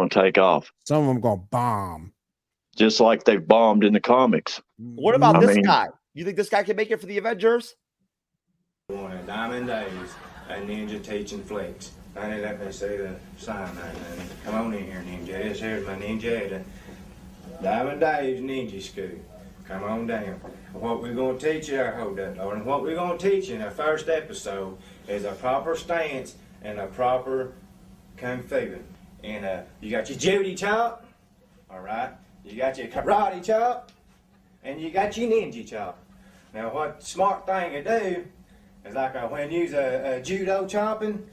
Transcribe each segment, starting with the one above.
going to take off. Some of them going to bomb. Just like they've bombed in the comics. What about this guy? You think this guy can make it for the Avengers? Diamond Days, a ninja teaching flex. I didn't let me see the sign there. Come on in here, Ninja. Here's my Ninja. Diamond Dave's Ninja School. Come on down. What we're going to teach you, hold up, Lord. And what we're going to teach you in our first episode is a proper stance and a proper kung fu. And you got your Judy chop, all right? You got your karate chop, and you got your ninja chop. Now, what smart thing to do is like when you use a judo chopping,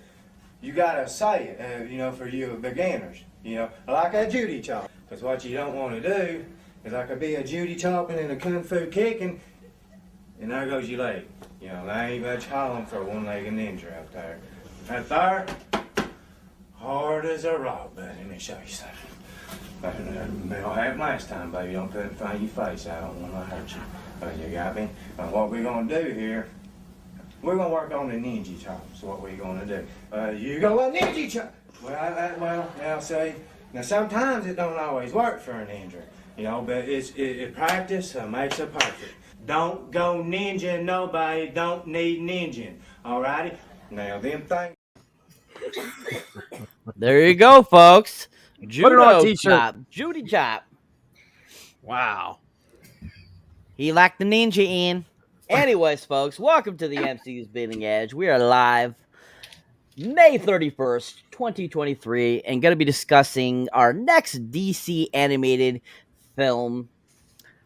you gotta say it, you know, for you beginners, you know, like a Judy chop. Because what you don't want to do is like be a Judy chopping and a kung fu kicking, and there goes your leg. You know, there ain't much calling for a one-legged ninja out there. Right there, hard as a rock, buddy. Let me show you something. I'll have last time, baby. Don't put it in front of your face. I don't want to hurt you. You got me? What we're going to do here, we're going to work on the ninja chops. What we're going to do. You go a ninja chop. Well, now see, now sometimes it don't always work for a ninja, you know, but it practice makes it perfect. Don't go ninja nobody. Don't need ninja. Alrighty? Now them things. There you go, folks. Put it on a t-shirt. Chop. Judy chop. Wow. He locked the ninja in. Anyways, folks, welcome to the MCU's Bleeding Edge. We are live May 31st, 2023, and going to be discussing our next DC animated film,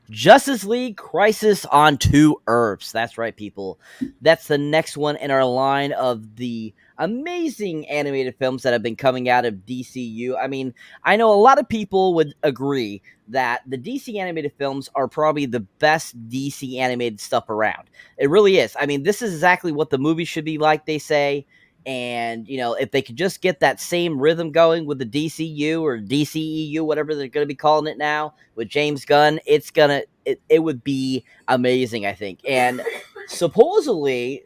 Justice League Crisis on Two Earths. That's right, people. That's the next one in our line of the amazing animated films that have been coming out of DCU. I mean, I know a lot of people would agree that the DC animated films are probably the best DC animated stuff around. It really is. I mean, this is exactly what the movie should be like, they say. And, you know, if they could just get that same rhythm going with the DCU or DCEU, whatever they're going to be calling it now, with James Gunn, it would be amazing, I think. And supposedly,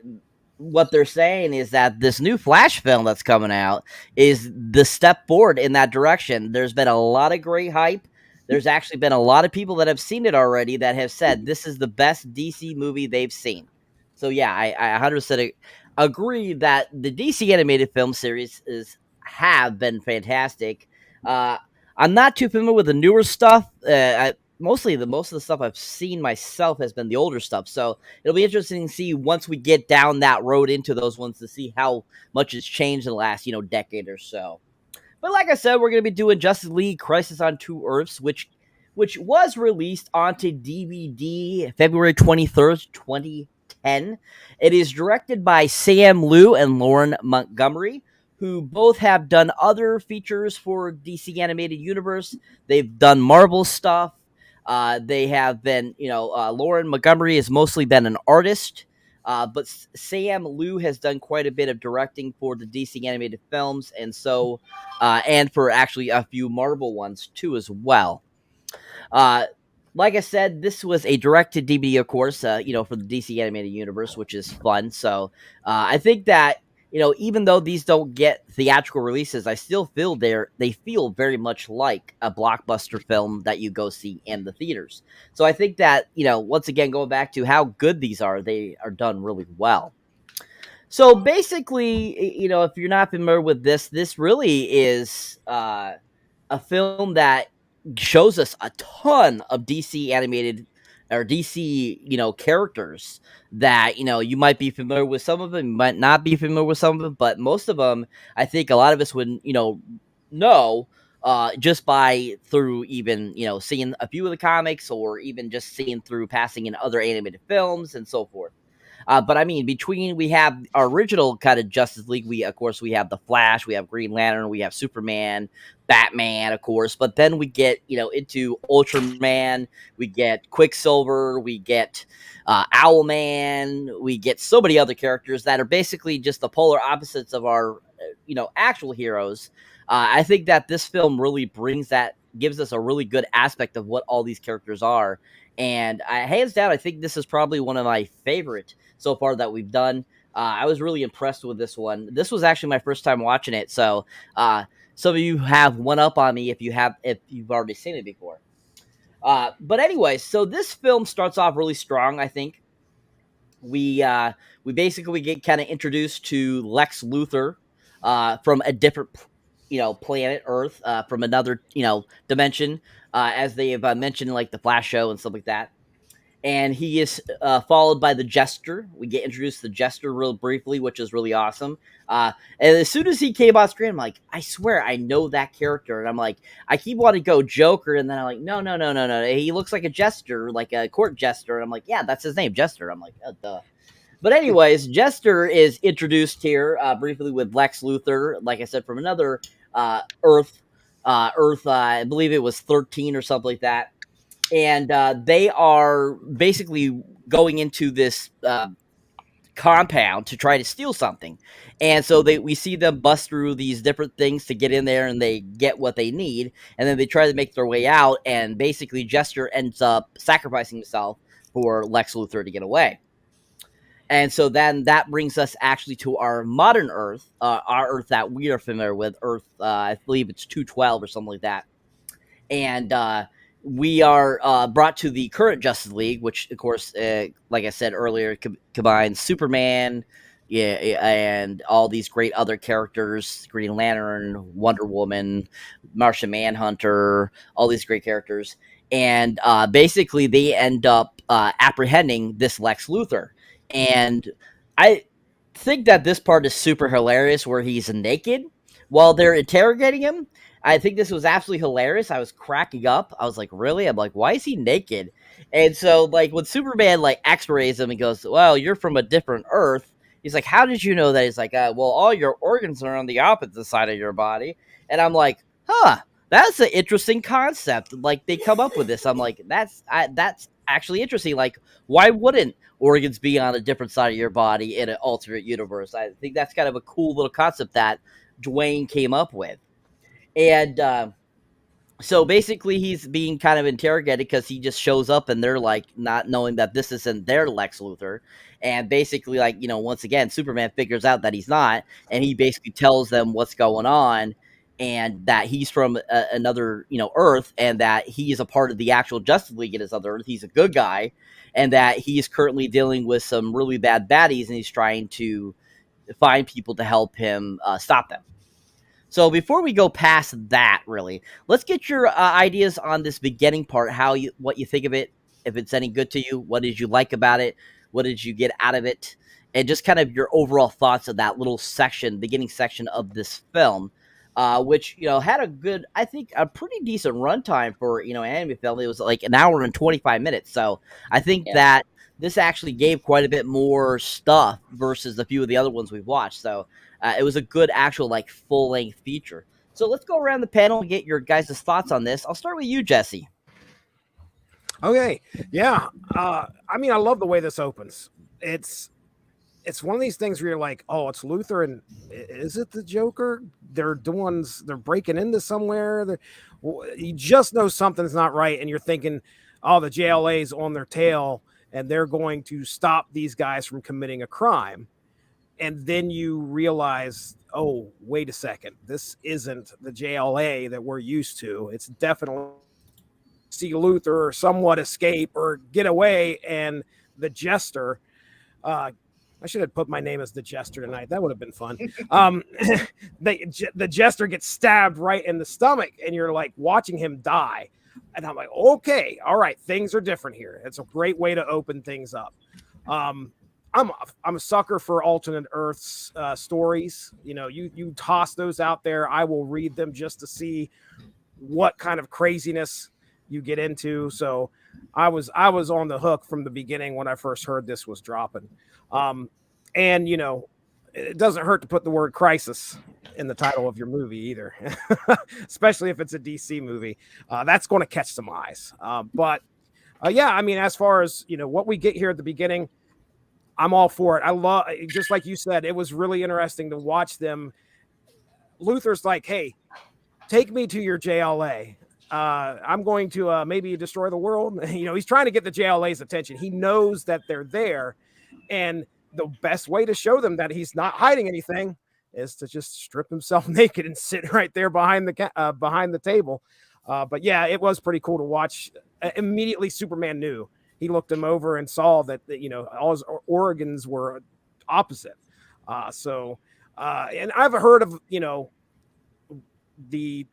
what they're saying is that this new Flash film that's coming out is the step forward in that direction. There's been a lot of great hype. There's actually been a lot of people that have seen it already that have said this is the best DC movie they've seen. So, yeah, I 100% agree that the DC animated film series have been fantastic. I'm not too familiar with the newer stuff. Most of the stuff I've seen myself has been the older stuff. So it'll be interesting to see once we get down that road into those ones to see how much has changed in the last, decade or so. But like I said, we're going to be doing Justice League Crisis on Two Earths, which was released onto DVD February 23rd, 2010. It is directed by Sam Liu and Lauren Montgomery, who both have done other features for DC Animated Universe. They've done Marvel stuff. They have been, Lauren Montgomery has mostly been an artist, but Sam Liu has done quite a bit of directing for the DC animated films, and for actually a few Marvel ones too as well. Like I said, this was a direct-to-DVD, of course, for the DC animated universe, which is fun. So I think that, even though these don't get theatrical releases, I still feel they feel very much like a blockbuster film that you go see in the theaters. So I think that, once again, going back to how good these are, they are done really well. So basically, if you're not familiar with this really is a film that shows us a ton of DC animated or DC, characters that, you might be familiar with some of them, you might not be familiar with some of them, but most of them, I think a lot of us would, know just through even, seeing a few of the comics or even just seeing through passing in other animated films and so forth. But I mean, we have our original kind of Justice League. We have the Flash, we have Green Lantern, we have Superman, Batman, of course. But then we get, into Ultraman, we get Quicksilver, we get Owlman, we get so many other characters that are basically just the polar opposites of our, actual heroes. I think that this film really gives us a really good aspect of what all these characters are. And hands down, I think this is probably one of my favorite so far that we've done. I was really impressed with this one. This was actually my first time watching it. So some of you have one up on me if you've already seen it before. But anyway, so this film starts off really strong. I think we basically get kind of introduced to Lex Luthor from a different planet Earth, from another dimension, as they have mentioned in like the Flash show and stuff like that. And he is followed by the Jester. We get introduced to the Jester real briefly, which is really awesome. And as soon as he came on screen, I'm like, I swear I know that character. And I'm like, I keep wanting to go Joker, and then I'm like, no. He looks like a Jester, like a court jester. And I'm like, yeah, that's his name, Jester. I'm like, oh, duh. But anyways, Jester is introduced here briefly with Lex Luthor, like I said, from another Earth. I believe it was 13 or something like that. And they are basically going into this compound to try to steal something. And so we see them bust through these different things to get in there, and they get what they need. And then they try to make their way out, and basically Jester ends up sacrificing himself for Lex Luthor to get away. And so then that brings us actually to our modern Earth, our Earth that we are familiar with, Earth, I believe it's 212 or something like that. And we are brought to the current Justice League, which, of course, like I said earlier, combines Superman, and all these great other characters, Green Lantern, Wonder Woman, Martian Manhunter, all these great characters. And basically they end up apprehending this Lex Luthor. And I think that this part is super hilarious, where he's naked while they're interrogating him. I think this was absolutely hilarious. I was cracking up. I was like, really? I'm like, why is he naked? And so, like, when Superman, like, x-rays him and goes, well, you're from a different Earth. He's like, how did you know that? He's like, well, all your organs are on the opposite side of your body. And I'm like, that's an interesting concept. Like, they come up with this. I'm like, that's actually interesting. Like, why wouldn't organs be on a different side of your body in an alternate universe? I think that's kind of a cool little concept that Dwayne came up with. And so basically he's being kind of interrogated because he just shows up, and they're like not knowing that this isn't their Lex Luthor. And basically, like, once again, Superman figures out that he's not, and he basically tells them what's going on, and that he's from another, Earth, and that he is a part of the actual Justice League in his other Earth. He's a good guy, and that he's currently dealing with some really bad baddies, and he's trying to find people to help him stop them. So before we go past that, really, let's get your ideas on this beginning part, what you think of it, if it's any good to you, what did you like about it, what did you get out of it, and just kind of your overall thoughts of that little beginning section of this film, which, had a pretty decent runtime for, an anime film. It was like an hour and 25 minutes. So I think that this actually gave quite a bit more stuff versus a few of the other ones we've watched. So it was a good actual, like, full-length feature. So let's go around the panel and get your guys' thoughts on this. I'll start with you, Jesse. Okay. Yeah. I love the way this opens. It's one of these things where you're like, oh, it's Luthor, and is it the Joker? They're breaking into somewhere. You just know something's not right, and you're thinking, oh, the JLA's on their tail, and they're going to stop these guys from committing a crime. And then you realize, oh, wait a second, this isn't the JLA that we're used to. It's definitely see Luthor somewhat escape or get away, and the Jester. I should have put my name as the Jester tonight. That would have been fun. The Jester gets stabbed right in the stomach, and you're like watching him die. And I'm like, okay, all right, things are different here. It's a great way to open things up. I'm a sucker for alternate Earths stories. You toss those out there, I will read them just to see what kind of craziness you get into. So I was on the hook from the beginning when I first heard this was dropping. And it doesn't hurt to put the word crisis in the title of your movie either, especially if it's a DC movie. That's going to catch some eyes. But as far as what we get here at the beginning, I'm all for it. I love, just like you said, it was really interesting to watch them. Luthor's like, hey, take me to your JLA. I'm going to maybe destroy the world. He's trying to get the JLA's attention. He knows that they're there. And the best way to show them that he's not hiding anything is to just strip himself naked and sit right there behind the table. But yeah, it was pretty cool to watch. Immediately, Superman knew. He looked him over and saw that all his organs were opposite. And I've heard of the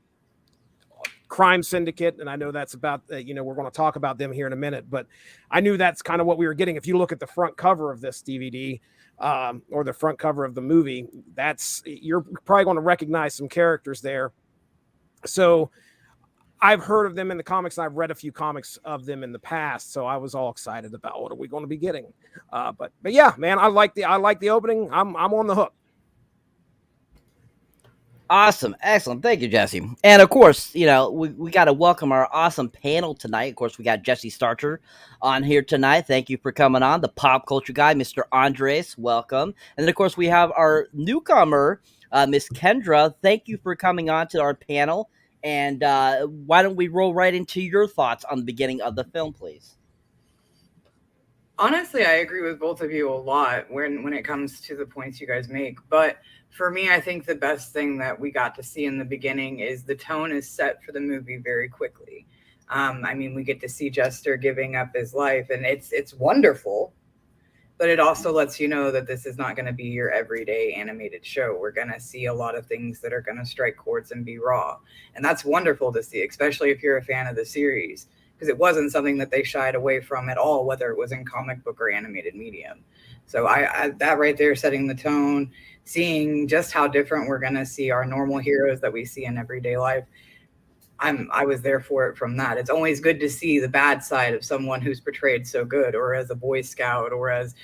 crime syndicate, and I know that's about we're going to talk about them here in a minute, but I knew that's kind of what we were getting. If you look at the front cover of this DVD or the front cover of the movie, you're probably going to recognize some characters there. So I've heard of them in the comics, and I've read a few comics of them in the past, so I was all excited about what are we going to be getting. But yeah, man, I like the opening. I'm on the hook. Awesome. Excellent. Thank you, Jesse. And of course, we got to welcome our awesome panel tonight. Of course, we got Jesse Starcher on here tonight. Thank you for coming on. The pop culture guy, Mr. Andres, welcome. And then, of course, we have our newcomer, Miss Kendra. Thank you for coming on to our panel. And why don't we roll right into your thoughts on the beginning of the film, please? Honestly, I agree with both of you a lot when it comes to the points you guys make. But for me, I think the best thing that we got to see in the beginning is the tone is set for the movie very quickly. We get to see Jester giving up his life, and it's wonderful. But it also lets you know that this is not going to be your everyday animated show. We're going to see a lot of things that are going to strike chords and be raw. And that's wonderful to see, especially if you're a fan of the series, because it wasn't something that they shied away from at all, whether it was in comic book or animated medium. So I that right there, setting the tone, seeing just how different we're going to see our normal heroes that we see in everyday life. I was there for it from that. It's always good to see the bad side of someone who's portrayed so good, or as a Boy Scout, or as,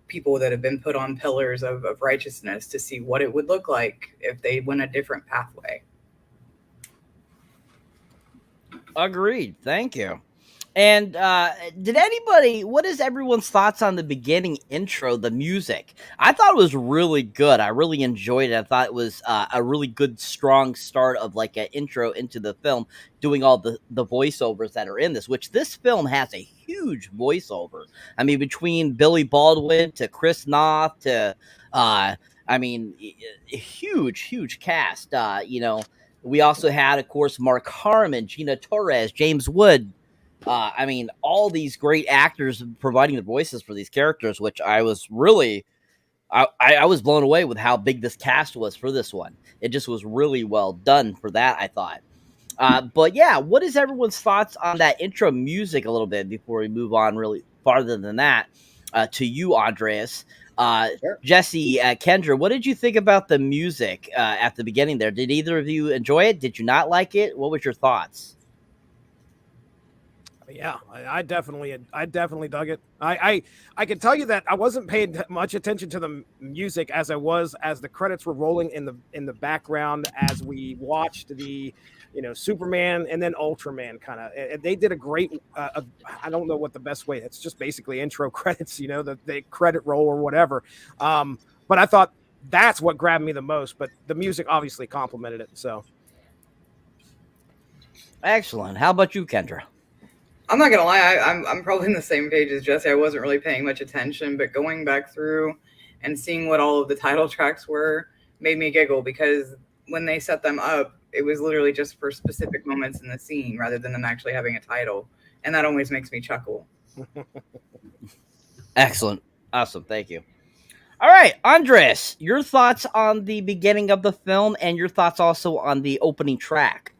people that have been put on pillars of righteousness, to see what it would look like if they went a different pathway. Agreed. Thank you. And what is everyone's thoughts on the beginning intro, the music? I thought it was really good. I really enjoyed it. I thought it was a really good, strong start of like an intro into the film, doing all the voiceovers that are in this, which this film has a huge voiceover. I mean, between Billy Baldwin to Chris Noth to, a huge cast. We also had, of course, Mark Harmon, Gina Torres, James Wood. All these great actors providing the voices for these characters, which I was really, I was blown away with how big this cast was for this one. It just was really well done for that, I thought. But yeah, what is everyone's thoughts on that intro music a little bit before we move on really farther than that to you, Andreas? Sure. Jesse, Kendra, what did you think about the music at the beginning there? Did either of you enjoy it? Did you not like it? What was your thoughts? Yeah, I definitely dug it. I can tell you that I wasn't paying much attention to the music as the credits were rolling in the background as we watched the Superman and then Ultraman kind of. They did a great. I don't know what the best way. It's just basically intro credits, the credit roll or whatever. But I thought that's what grabbed me the most. But the music obviously complemented it. So excellent. How about you, Kendra? I'm not gonna lie, I'm probably in the same page as Jesse. I wasn't really paying much attention, but going back through and seeing what all of the title tracks were made me giggle, because when they set them up, it was literally just for specific moments in the scene rather than them actually having a title. And that always makes me chuckle. Excellent. Awesome. Thank you. All right, Andres, your thoughts on the beginning of the film and your thoughts also on the opening track.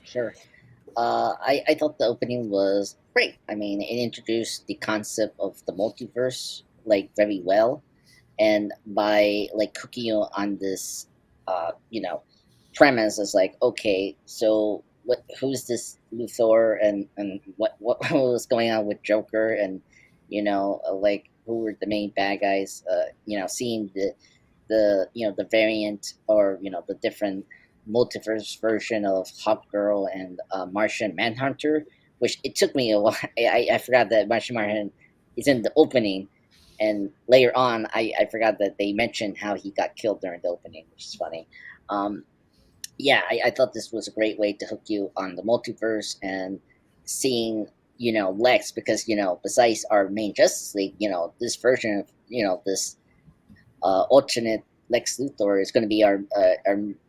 Sure. I thought the opening was great. I mean, it introduced the concept of the multiverse very well, and by cooking you on this, premise is okay, so who's this Luthor, and what was going on with Joker, and who were the main bad guys? Seeing the variant, or the different multiverse version of Hawkgirl and Martian Manhunter, which it took me a while. I forgot that Martian Manhunter is in the opening, and later on I forgot that they mentioned how he got killed during the opening, which is funny. I thought this was a great way to hook you on the multiverse, and seeing Lex, because besides our main Justice League, this version of this alternate Lex Luthor is going to be our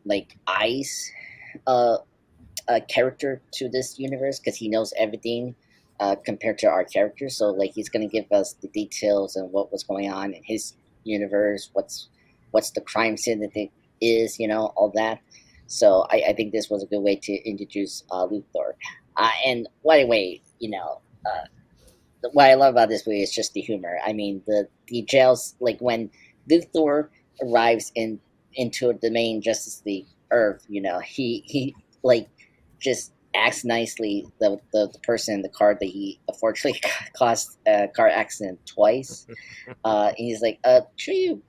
like eyes character to this universe, because he knows everything compared to our characters. So like he's going to give us the details and what was going on in his universe, what's the crime scene that it is, all that. So I think this was a good way to introduce Luthor. And by the way, what I love about this movie is just the humor. I mean, the jails, like when Luthor arrives into the main Justice League Earth, he like just acts nicely the person in the car that he unfortunately caused a car accident twice. And he's like, should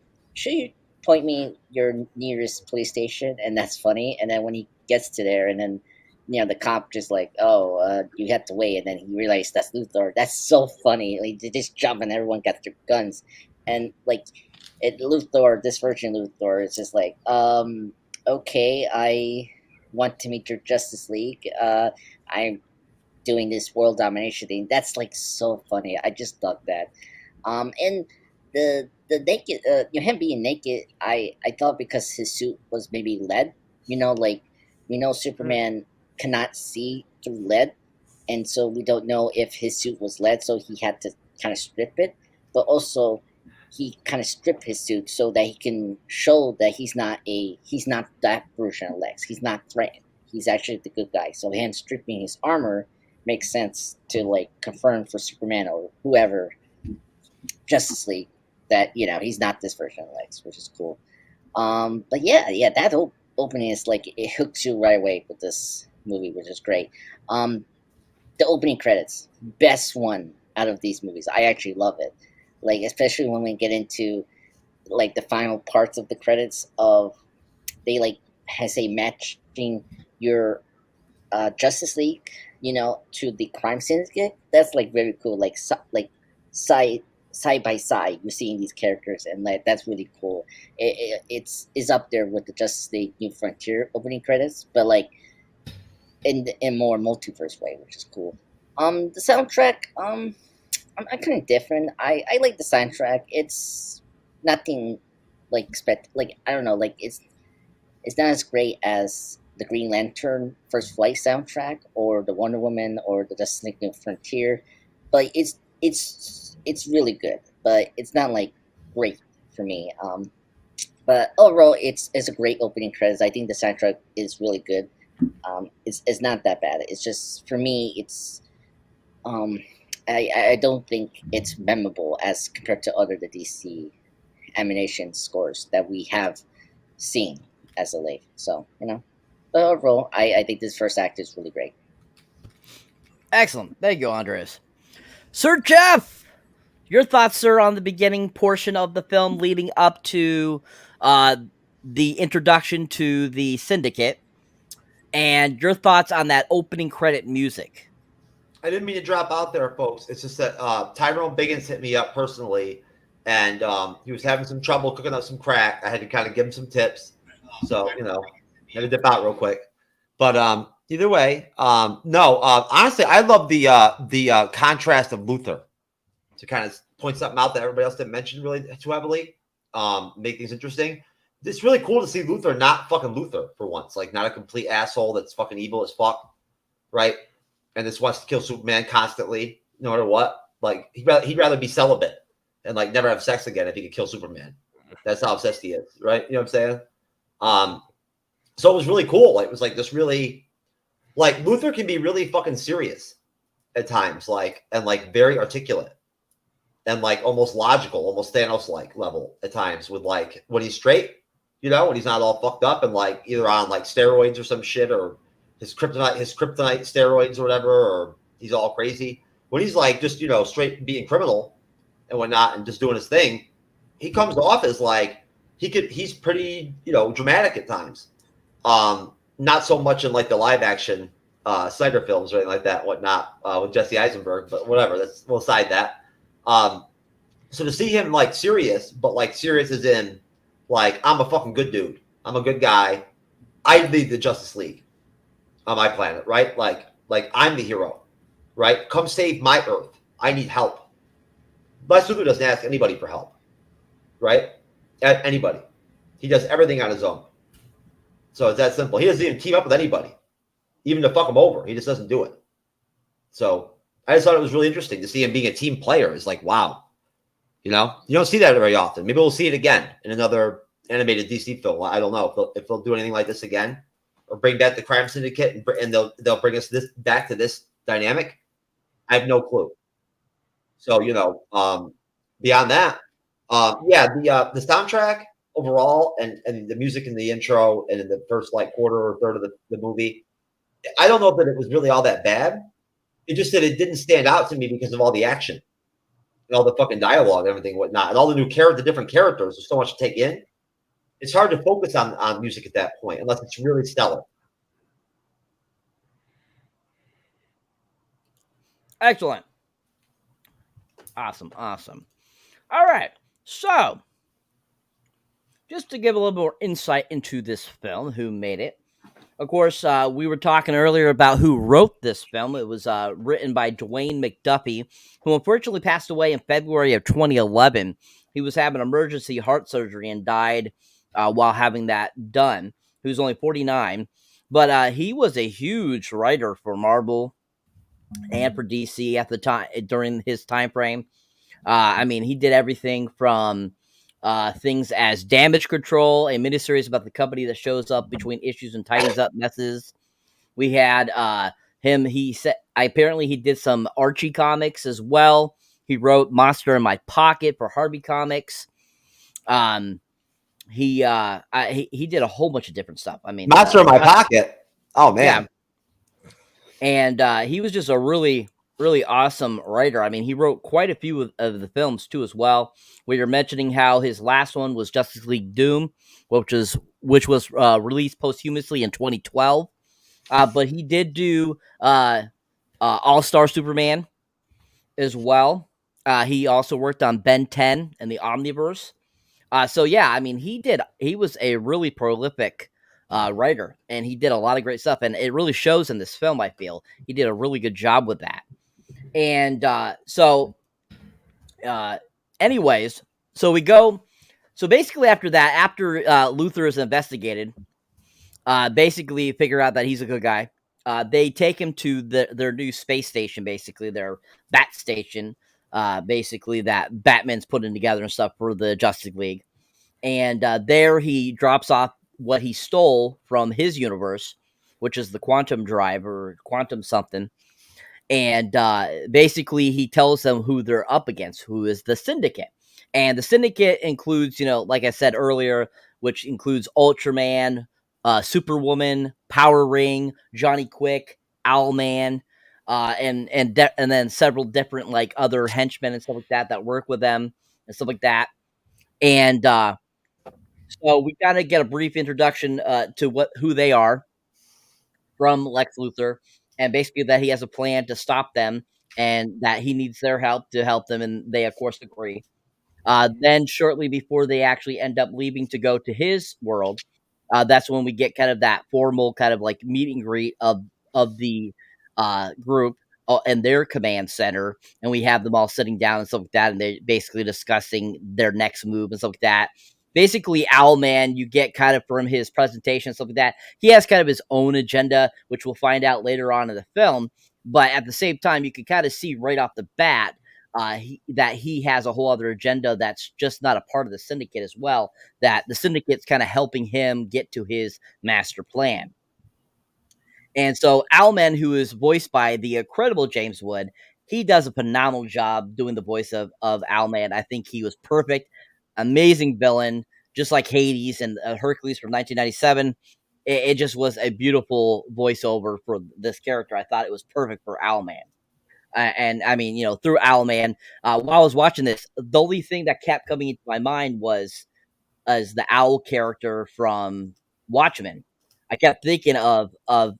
you point me your nearest police station? And that's funny. And then when he gets to there, and then the cop just like, you have to wait, and then he realized that's Luthor. That's so funny. Like they just jump and everyone got their guns, and like Luthor, this version of Luthor is just like, okay, I want to meet your Justice League. I'm doing this world domination thing. That's like so funny. I just love that. And the naked, him being naked, I thought because his suit was maybe lead. Like we know Superman cannot see through lead, and so we don't know if his suit was lead, so he had to kind of strip it. But also, he kind of stripped his suit so that he can show that he's not that version of Lex. He's not threatened. He's actually the good guy. So him stripping his armor makes sense to like confirm for Superman or whoever, Justice League, that he's not this version of Lex, which is cool. But yeah, that whole opening is like it hooks you right away with this movie, which is great. The opening credits, best one out of these movies. I actually love it. Like, especially when we get into like the final parts of the credits of they like say matching your Justice League, to the crime syndicate. That's like very cool. Like side by side, you're seeing these characters, and like that's really cool. It's up there with the Justice League New Frontier opening credits, but like in more multiverse way, which is cool. The soundtrack, I'm kind of different. I like the soundtrack. It's nothing like I don't know, like it's not as great as the Green Lantern First Flight soundtrack or the Wonder Woman or the Justice League New Frontier, but it's really good. But it's not like great for me. But overall, it's a great opening credits. I think the soundtrack is really good. It's not that bad. It's just for me, it's I don't think it's memorable as compared to other the DC animation scores that we have seen as of late. So but overall, I think this first act is really great. Excellent. Thank you, Andres. Sir Jeff, your thoughts, sir, on the beginning portion of the film leading up to the introduction to the Syndicate, and your thoughts on that opening credit music. I didn't mean to drop out there, folks. It's just that Tyrone Biggins hit me up personally, and he was having some trouble cooking up some crack. I had to kind of give him some tips. So, had to dip out real quick. But either way, honestly, I love the contrast of Luthor to kind of point something out that everybody else didn't mention really too heavily, make things interesting. It's really cool to see Luthor not fucking Luthor for once, like not a complete asshole that's fucking evil as fuck, right? And just wants to kill Superman constantly, no matter what. Like he'd rather be celibate and like never have sex again if he could kill Superman. That's how obsessed he is, right? You know what I'm saying? So it was really cool. Like, it was like this really, like Luthor can be really fucking serious at times, like and like very articulate and like almost logical, almost Thanos-like level at times with like when he's straight, when he's not all fucked up and like either on like steroids or some shit or his kryptonite steroids or whatever, or he's all crazy. When he's like just, straight being criminal and whatnot and just doing his thing, he comes off as like he's pretty, dramatic at times. Not so much in like the live action Snyder films or anything like that, whatnot, with Jesse Eisenberg, but whatever, we'll aside that. So to see him like serious, but like serious as in like, I'm a fucking good dude. I'm a good guy. I lead the Justice League on my planet, right? Like I'm the hero, right? Come save my Earth. I need help. Lex Luthor doesn't ask anybody for help, right? Anybody. He does everything on his own. So it's that simple. He doesn't even team up with anybody, even to fuck him over. He just doesn't do it. So I just thought it was really interesting to see him being a team player. It's like, wow. You know, you don't see that very often. Maybe we'll see it again in another animated DC film. I don't know if they'll do anything like this again, or bring back the Crime Syndicate and they'll bring us back to this dynamic. I have no clue. So beyond that, the soundtrack overall and the music in the intro and in the first like quarter or third of the movie, I don't know that it was really all that bad. It just that it didn't stand out to me because of all the action. And all the fucking dialogue and everything, whatnot, and all the different characters. There's so much to take in. It's hard to focus on music at that point unless it's really stellar. Excellent. Awesome. All right. So, just to give a little more insight into this film, who made it. Of course, we were talking earlier about who wrote this film. It was written by Dwayne McDuffie, who unfortunately passed away in February of 2011. He was having emergency heart surgery and died while having that done. He was only 49. But he was a huge writer for Marvel and for DC at the time, during his time frame. He did everything from things as Damage Control, a miniseries about the company that shows up between issues and tidies up messes. We had him. He said apparently he did some Archie comics as well. He wrote Monster in My Pocket for Harvey Comics. He did a whole bunch of different stuff. Monster in My Pocket. Oh man. Yeah. And he was just a really, really awesome writer. He wrote quite a few of the films too as well. We were mentioning how his last one was Justice League Doom, which was released posthumously in 2012. But he did do All-Star Superman as well. He also worked on Ben 10 and the Omniverse. He was a really prolific writer, and he did a lot of great stuff, and it really shows in this film. I feel he did a really good job with that. And anyways, so we go. So basically, after that, after Luthor is investigated, basically figure out that he's a good guy. They take him to their new space station, basically their Bat Station, basically that Batman's putting together and stuff for the Justice League. And there he drops off what he stole from his universe, which is the quantum drive or quantum something. And basically he tells them who they're up against, who is the Syndicate. And the Syndicate includes, like I said earlier, which includes Ultraman, Superwoman, Power Ring, Johnny Quick, Owlman, and then several different like other henchmen and stuff like that work with them and stuff like that. And so we kind of get a brief introduction to who they are from Lex Luthor, and basically that he has a plan to stop them and that he needs their help to help them, and they of course agree. Then shortly before they actually end up leaving to go to his world, that's when we get kind of that formal kind of like meet and greet of the group and their command center, and we have them all sitting down and stuff like that, and they're basically discussing their next move and stuff like that. Basically, Owlman, you get kind of from his presentation and stuff like that, he has kind of his own agenda, which we'll find out later on in the film. But at the same time, you can kind of see right off the bat that he has a whole other agenda that's just not a part of the Syndicate as well, that the Syndicate's kind of helping him get to his master plan. And so Owlman, who is voiced by the incredible James Wood, he does a phenomenal job doing the voice of Owlman. I think he was perfect. Amazing villain, just like Hades and Hercules from 1997. It just was a beautiful voiceover for this character. I thought it was perfect for Owlman. And I mean, through Owlman, while I was watching this, the only thing that kept coming into my mind was as the owl character from Watchmen. I kept thinking of the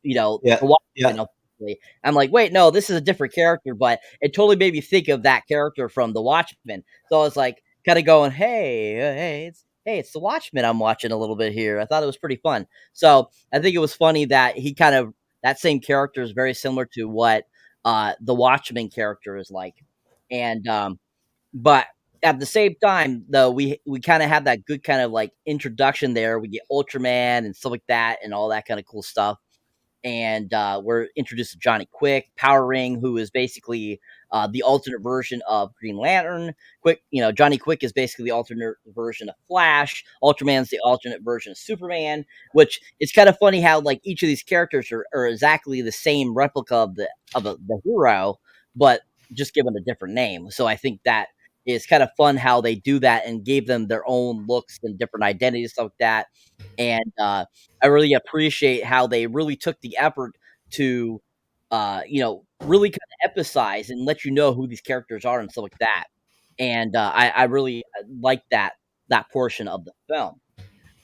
Watchmen. Yeah. I'm like, wait, no, this is a different character, but it totally made me think of that character from the Watchmen. So I was like, kind of going, hey, it's the Watchmen I'm watching a little bit here. I thought it was pretty fun. So I think it was funny that that same character is very similar to what the Watchmen character is like. And but at the same time, though, we kind of have that good kind of like introduction there. We get Ultraman and stuff like that, and all that kind of cool stuff. And we're introduced to Johnny Quick, Power Ring, who is basically the alternate version of Green Lantern. Johnny Quick is basically the alternate version of Flash. Ultraman's the alternate version of Superman, which it's kind of funny how like each of these characters are exactly the same replica of the hero, but just given a different name. So I think that is kind of fun how they do that and gave them their own looks and different identities, stuff like that. And I really appreciate how they really took the effort to, really kind of emphasize and let you know who these characters are and stuff like that. And I really like that portion of the film.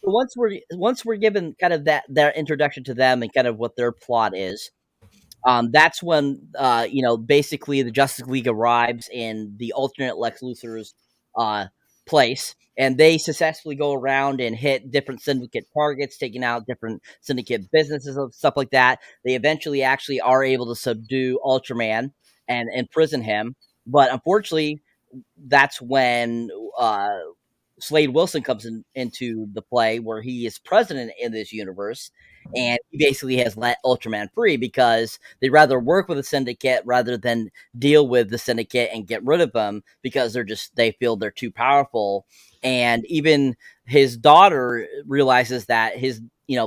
So once we're given kind of their introduction to them and kind of what their plot is, that's when basically the Justice League arrives in the alternate Lex Luthor's place, and they successfully go around and hit different syndicate targets, taking out different syndicate businesses and stuff like that. They eventually actually are able to subdue Ultraman and imprison him, but unfortunately, that's when Slade Wilson comes into the play, where he is president in this universe, and he basically has let Ultraman free because they'd rather work with the syndicate rather than deal with the syndicate and get rid of them, because they feel they're too powerful. And even his daughter realizes that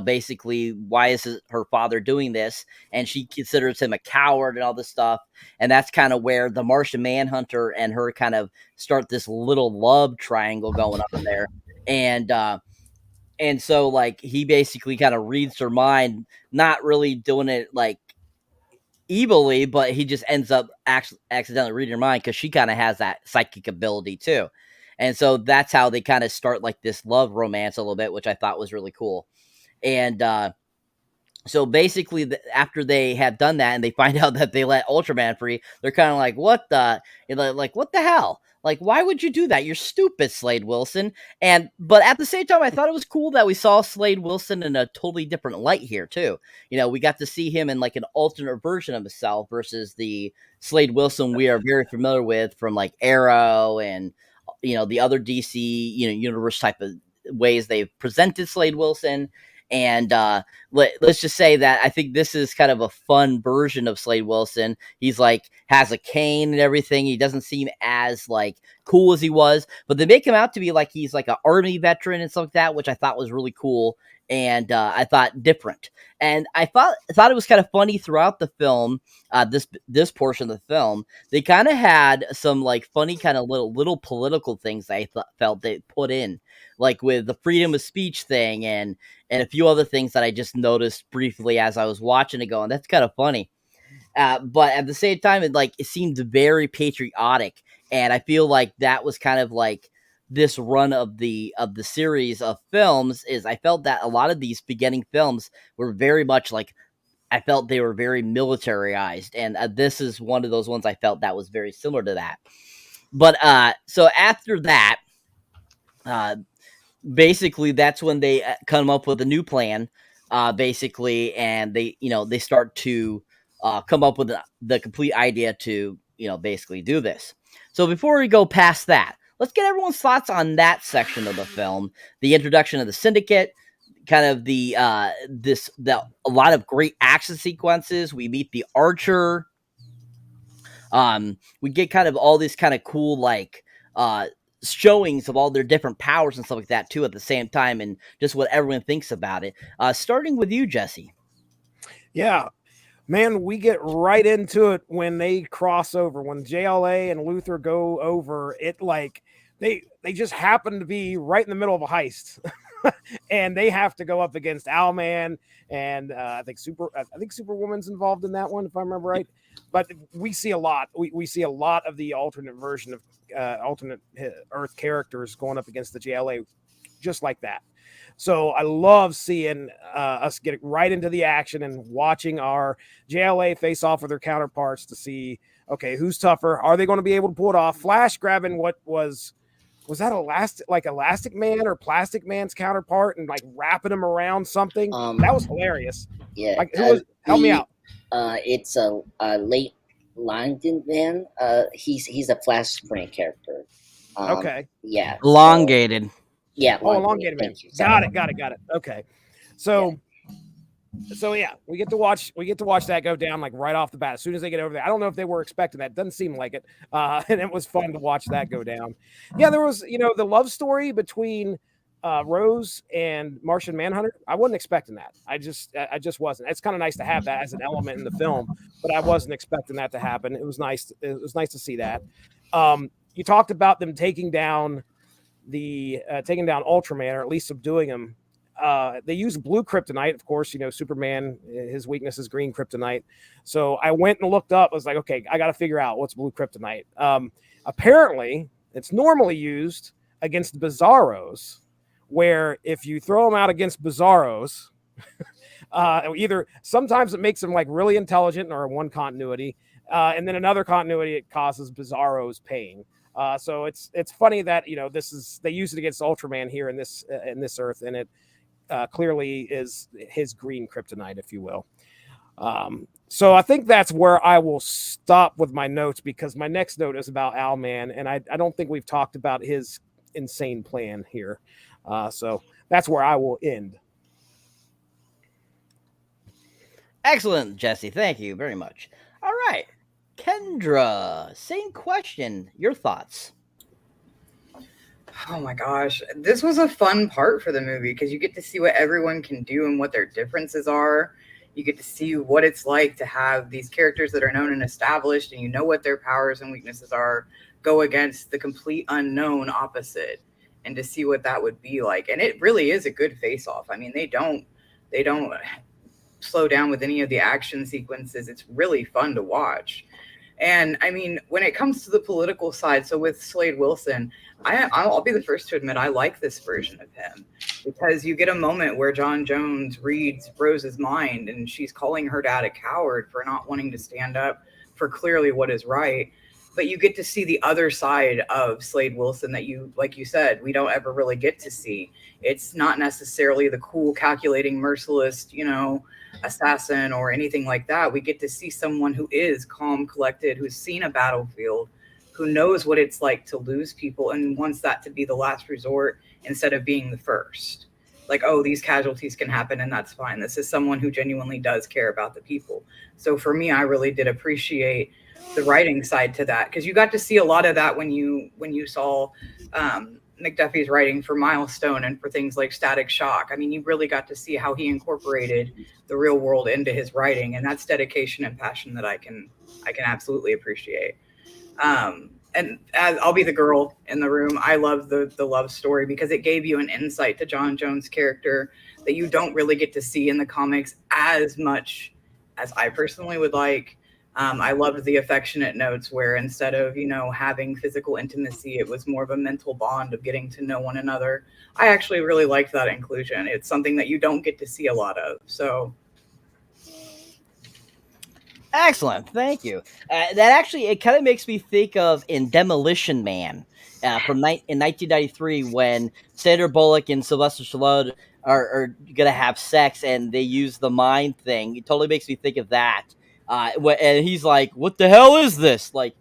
basically, why is her father doing this? And she considers him a coward and all this stuff. And that's kind of where the Martian Manhunter and her kind of start this little love triangle going on there. And so like he basically kind of reads her mind, not really doing it like evilly, but he just ends up accidentally reading her mind because she kind of has that psychic ability too. And so that's how they kind of start like this love romance a little bit, which I thought was really cool. And so basically, after they have done that and they find out that they let Ultraman free, they're kind of like, what the hell? Like, why would you do that? You're stupid, Slade Wilson. But at the same time, I thought it was cool that we saw Slade Wilson in a totally different light here too. We got to see him in like an alternate version of himself versus the Slade Wilson we are very familiar with from like Arrow and the other DC universe type of ways they've presented Slade Wilson. And let's just say that I think this is kind of a fun version of Slade Wilson. He's like has a cane and everything. He doesn't seem as like cool as he was, but they make him out to be like he's like an army veteran and stuff like that, which I thought was really cool. And I thought different. And I thought it was kind of funny throughout the film. This portion of the film, they kind of had some like funny kind of little political things I felt they put in, like with the freedom of speech thing and a few other things that I just noticed briefly as I was watching it, going, that's kind of funny. But at the same time, it seemed very patriotic, and I feel like that was kind of like this run of the series of films. Is I felt that a lot of these beginning films were very much like, I felt they were very militarized, and this is one of those ones I felt that was very similar to that. But so after that, basically that's when they come up with a new plan, basically, and they start to come up with the complete idea to basically do this. So before we go past that, let's get everyone's thoughts on that section of the film, the introduction of the syndicate, kind of a lot of great action sequences. We meet the Archer. We get kind of all these kind of cool like showings of all their different powers and stuff like that too at the same time, and just what everyone thinks about it. Starting with you, Jesse. Yeah, man, we get right into it when they cross over, when JLA and Luthor go over it. Like they just happen to be right in the middle of a heist. And they have to go up against Owlman and I think Superwoman's involved in that one, if I remember right. But we see a lot. We see a lot of the alternate version of alternate Earth characters going up against the JLA, just like that. So I love seeing us get right into the action and watching our JLA face off with their counterparts to see, okay, who's tougher? Are they going to be able to pull it off? Flash grabbing what was that Elastic Man or Plastic Man's counterpart and like wrapping him around something? That was hilarious. Yeah. Like, help me out. It's a late Langdon Man. He's a Flashpoint character. Okay. Yeah. Elongated. Yeah. Oh, elongated man. Thank you. Sorry. Got it. Okay. So yeah, we get to watch that go down like right off the bat as soon as they get over there. I don't know if they were expecting that. Doesn't seem like it. And it was fun to watch that go down. Yeah, there was the love story between Rose and Martian Manhunter. I wasn't expecting that. I just wasn't. It's kind of nice to have that as an element in the film, but I wasn't expecting that to happen. It was nice. It was nice to see that. You talked about them taking down Ultraman, or at least subduing him. They use blue kryptonite, of course. Superman, his weakness is green kryptonite. So I went and looked up. I was like, okay, I got to figure out what's blue kryptonite. Apparently, it's normally used against Bizarros, where if you throw them out against Bizarros, either sometimes it makes them like really intelligent or one continuity, and then another continuity it causes Bizarros pain. So it's funny that they use it against Ultraman here in this Earth, and it clearly is his green kryptonite, if you will. So I think that's where I will stop with my notes, because my next note is about Owlman, and I don't think we've talked about his insane plan here. So that's where I will end. Excellent, Jesse. Thank you very much. All right. Kendra, same question. Your thoughts? Oh my gosh. This was a fun part for the movie because you get to see what everyone can do and what their differences are. You get to see what it's like to have these characters that are known and established, and you know what their powers and weaknesses are, go against the complete unknown opposite, and to see what that would be like. And it really is a good face-off. I mean, they don't slow down with any of the action sequences. It's really fun to watch. And I mean, when it comes to the political side, so with Slade Wilson, I'll be the first to admit I like this version of him, because you get a moment where John Jones reads Rose's mind, and she's calling her dad a coward for not wanting to stand up for clearly what is right. But you get to see the other side of Slade Wilson that like you said, we don't ever really get to see. It's not necessarily the cool, calculating, merciless, assassin or anything like that. We get to see someone who is calm, collected, who's seen a battlefield, who knows what it's like to lose people and wants that to be the last resort instead of being the first. Like, oh, these casualties can happen and that's fine. This is someone who genuinely does care about the people. So for me, I really did appreciate the writing side to that, because you got to see a lot of that when you saw McDuffie's writing for Milestone and for things like Static Shock. I mean, you really got to see how he incorporated the real world into his writing, and that's dedication and passion that I can absolutely appreciate. And as I'll be the girl in the room, I love the love story because it gave you an insight to John Jones' character that you don't really get to see in the comics as much as I personally would like. I loved the affectionate notes where instead of, having physical intimacy, it was more of a mental bond of getting to know one another. I actually really liked that inclusion. It's something that you don't get to see a lot of. So. Excellent. Thank you. That actually, it kind of makes me think of in Demolition Man in 1993 when Sandra Bullock and Sylvester Stallone are going to have sex and they use the mind thing. It totally makes me think of that. And he's like, "What the hell is this?" Like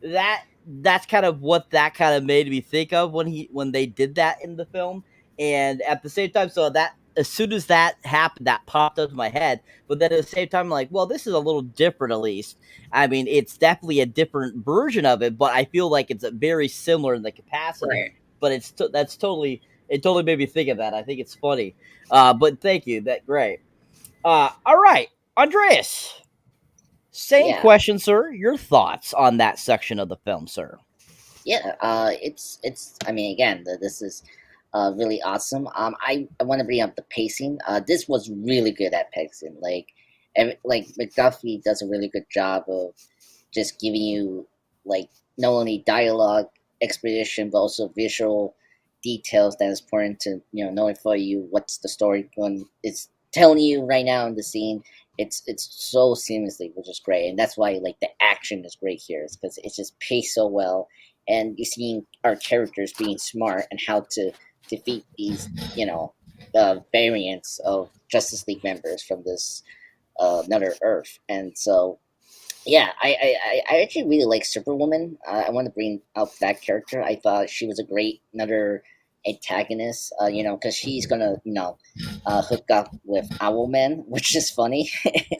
that. That's kind of what that kind of made me think of when they did that in the film. And at the same time, so that as soon as that happened, that popped up in my head. But then at the same time, I'm like, well, this is a little different, at least. I mean, it's definitely a different version of it, but I feel like it's very similar in the capacity. Right. But it totally made me think of that. I think it's funny. But thank you. That's great. All right, Andreas. Same question, sir. Your thoughts on that section of the film, sir? Yeah, it's. I mean, again, this is really awesome. I want to bring up the pacing. This was really good at pacing. Like McDuffie does a really good job of just giving you like not only dialogue exposition but also visual details that is important to knowing for you what's the story going. It's telling you right now in the scene. It's so seamlessly, which is great, and that's why like the action is great here. It's because it's just paced so well, and you're seeing our characters being smart and how to defeat these variants of Justice League members from this another Earth. And so Yeah, I actually really like Superwoman. I want to bring up that character. I thought she was a great another antagonist. You know, because she's gonna hook up with Owlman, which is funny,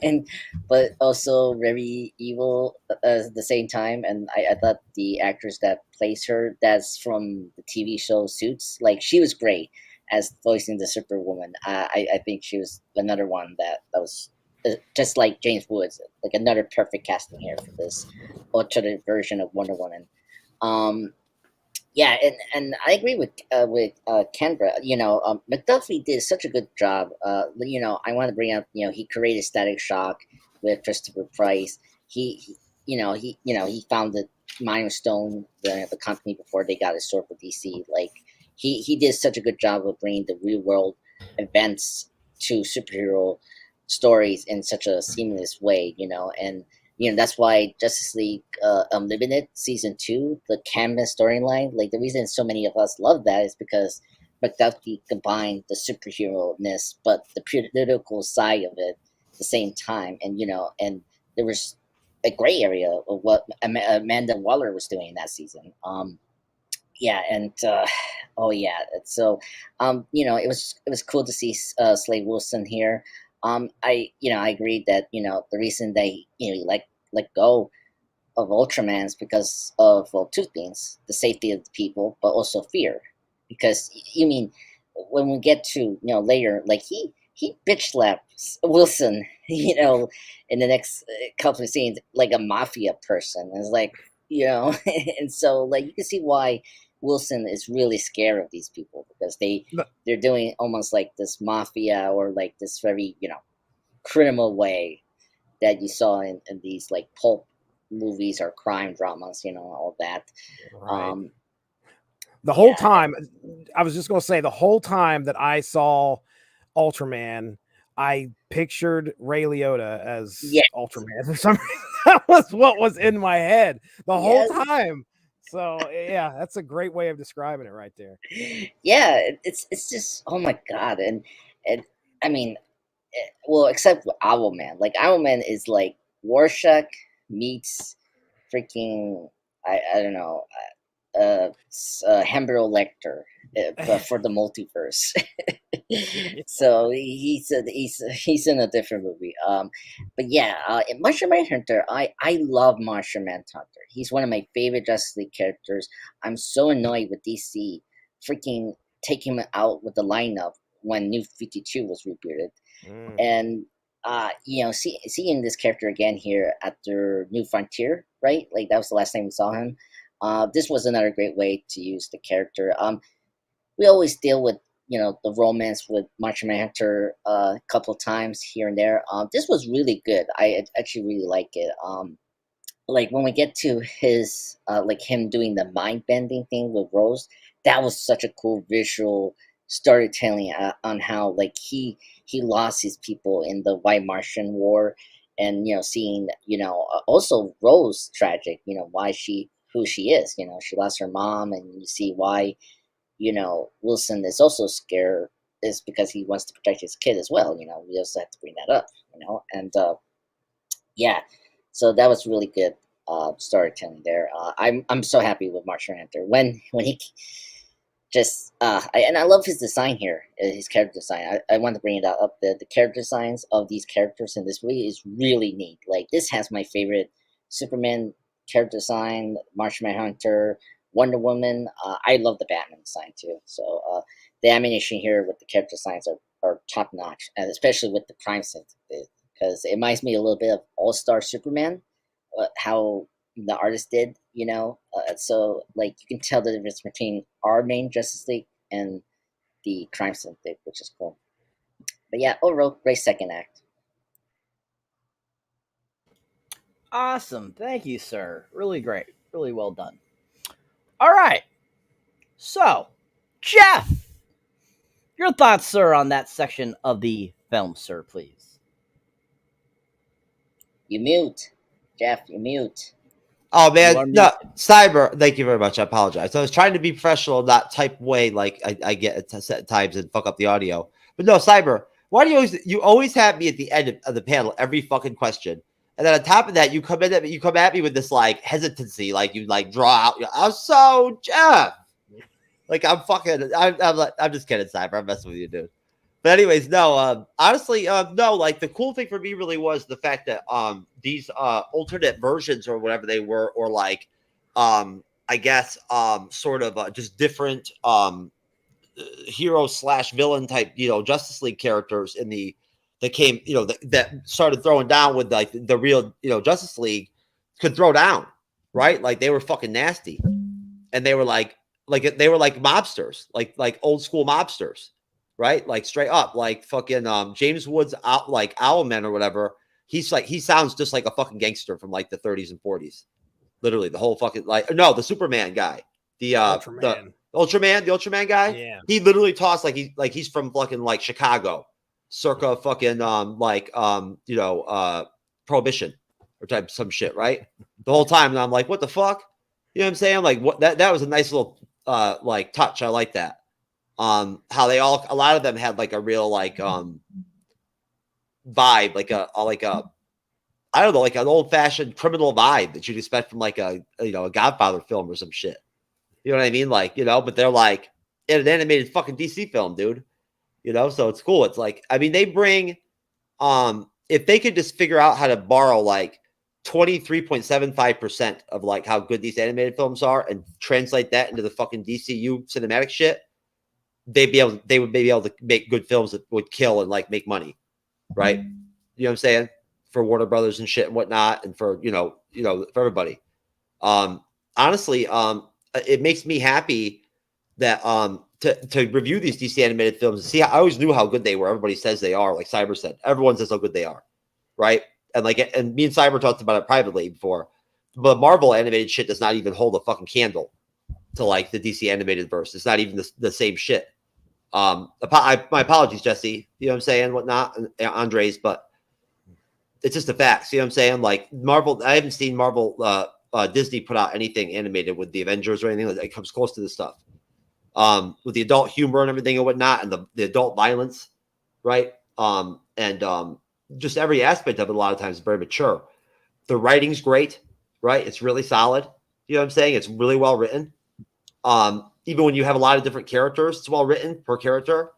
and but also very evil at the same time. And I thought the actress that plays her, that's from the TV show Suits, like she was great as voicing the Superwoman. I think she was another one that was just like James Woods, like another perfect casting here for this alternate version of Wonder Woman. Um, yeah, and I agree with Kendra. You know, McDuffie did such a good job. You know, I want to bring up. You know, he created Static Shock with Christopher Price. He founded Milestone, the company before they got a sword for DC. Like he did such a good job of bringing the real world events to superhero stories in such a seamless way. You know, and that's why Justice League Unlimited season 2, the Canvas storyline, like the reason so many of us love that is because McDuffie combined the superhero-ness but the political side of it at the same time, and there was a gray area of what Amanda Waller was doing that season. Yeah, and oh yeah, so it was cool to see Slade Wilson here. I agreed that the reason they let go of Ultraman is because of, well, two things: the safety of the people, but also fear. Because you mean when we get to later, like he bitch slaps Wilson, in the next couple of scenes like a mafia person. It's like and so like you can see why Wilson is really scared of these people because they're doing almost like this mafia or like this very criminal way that you saw in these like pulp movies or crime dramas, all that. Right. The whole time, I was just going to say, the whole time that I saw Ultraman, I pictured Ray Liotta as Ultraman for some reason. That was what was in my head the whole time. So yeah, that's a great way of describing it right there. Yeah, it's just, oh my god, and I mean, well, except for Owlman. Like Owlman is like Rorschach meets freaking I don't know Hannibal Lecter for the multiverse. So he's in a different movie. But yeah, Martian Manhunter. I love Martian Manhunter. He's one of my favorite Justice League characters. I'm so annoyed with DC freaking taking him out with the lineup when New 52 was rebooted. And seeing this character again here after New Frontier, right? Like that was the last time we saw him. This was another great way to use the character. We always deal with the romance with Martian Manhunter a couple of times here and there. This was really good. I actually really like it. Like when we get to his like him doing the mind bending thing with Rose, that was such a cool visual storytelling on how like he lost his people in the White Martian War, and seeing also Rose tragic, why who she is, she lost her mom, and you see why Wilson is also scared is because he wants to protect his kid as well. We also have to bring that up, and yeah, so that was really good storytelling there. I'm so happy with Martian Hunter when he just and I love his design here, his character design. I want to bring it up. The character designs of these characters in this movie is really neat. Like this has my favorite Superman character design, Martian Manhunter, Wonder Woman. I love the Batman design too. So the animation here with the character designs are top notch, and especially with the Crime Syndicate, because it reminds me a little bit of All Star Superman, how the artist did, so like you can tell the difference between our main Justice League and the Crime Syndicate, which is cool. But yeah, overall, great second act. Awesome. Thank you, sir. Really great. Really well done. All right. So, Jeff, your thoughts, sir, on that section of the film, sir, please. You mute. Jeff, you mute. Oh man, no, Cyber. Thank you very much. I apologize. So I was trying to be professional, not type way like I get at times and fuck up the audio. But no, Cyber. Why do you always have me at the end of the panel every fucking question? And then on top of that, you come at me with this like hesitancy, like you like draw out. I'm so Jeff. Like I'm just kidding, Cyber. I'm messing with you, dude. But anyways, no. Honestly, no. Like the cool thing for me really was the fact that these alternate versions or whatever they were, or like I guess sort of just different hero / villain type, Justice League characters that came, that started throwing down with like the real, Justice League could throw down, right? Like they were fucking nasty, and they were like they were like mobsters, like old school mobsters, right? Like straight up, like fucking James Woods out like Owlman or whatever. He sounds just like a fucking gangster from like the 30s and 40s. Literally the whole fucking the Superman guy, the Ultraman guy. Yeah. He literally talks like he's from fucking like Chicago, circa fucking Prohibition or type some shit, right? The whole time, and I'm like, what the fuck? You know what I'm saying? Like what that was a nice little like touch. I like that. How a lot of them had like a real like vibe, like a I don't know, like an old fashioned criminal vibe that you'd expect from like a Godfather film or some shit. You know what I mean? Like, but they're like in an animated fucking DC film, dude. So it's cool. It's like, I mean, they bring if they could just figure out how to borrow like 23.75% of like how good these animated films are and translate that into the fucking DCU cinematic shit, they would be able to make good films that would kill and like make money. Right? You know what I'm saying? For Warner Brothers and shit and whatnot, and for for everybody. Honestly, it makes me happy that to review these DC animated films and see. I always knew how good they were. Everybody says they are, like Cyber said. Everyone says how good they are, right? And me and Cyber talked about it privately before. But Marvel animated shit does not even hold a fucking candle to like the DC animated verse. It's not even the same shit. My apologies, Jesse. You know what I'm saying? Whatnot, Andres, but it's just the facts. You know what I'm saying? Like Marvel, I haven't seen Marvel, Disney put out anything animated with the Avengers or anything that comes close to this stuff. With the adult humor and everything and whatnot, and the adult violence, right? And just every aspect of it a lot of times is very mature. The writing's great, right? It's really solid. You know what I'm saying? It's really well written. Even when you have a lot of different characters, it's well written per character.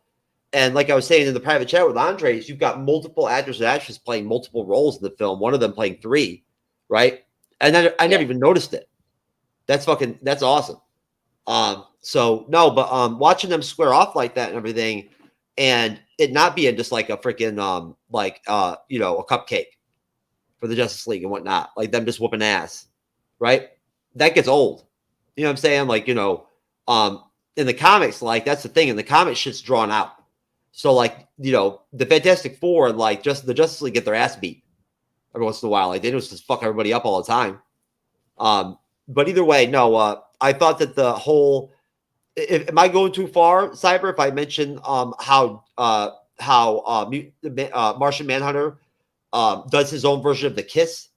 And like I was saying in the private chat with Andres, you've got multiple actors and actresses playing multiple roles in the film. One of them playing 3, right? And then I never even noticed it. That's awesome. So no, but watching them square off like that and everything, and it not being just like a freaking a cupcake for the Justice League and whatnot, like them just whooping ass, right? That gets old. You know what I'm saying? Like, in the comics, like that's the thing. In the comics, shit's drawn out. So like, the Fantastic Four and like just the Justice League get their ass beat every once in a while. Like they just fuck everybody up all the time. But either way, no, I thought that the whole, am I going too far, Cyber? If I mention how Martian Manhunter does his own version of the kiss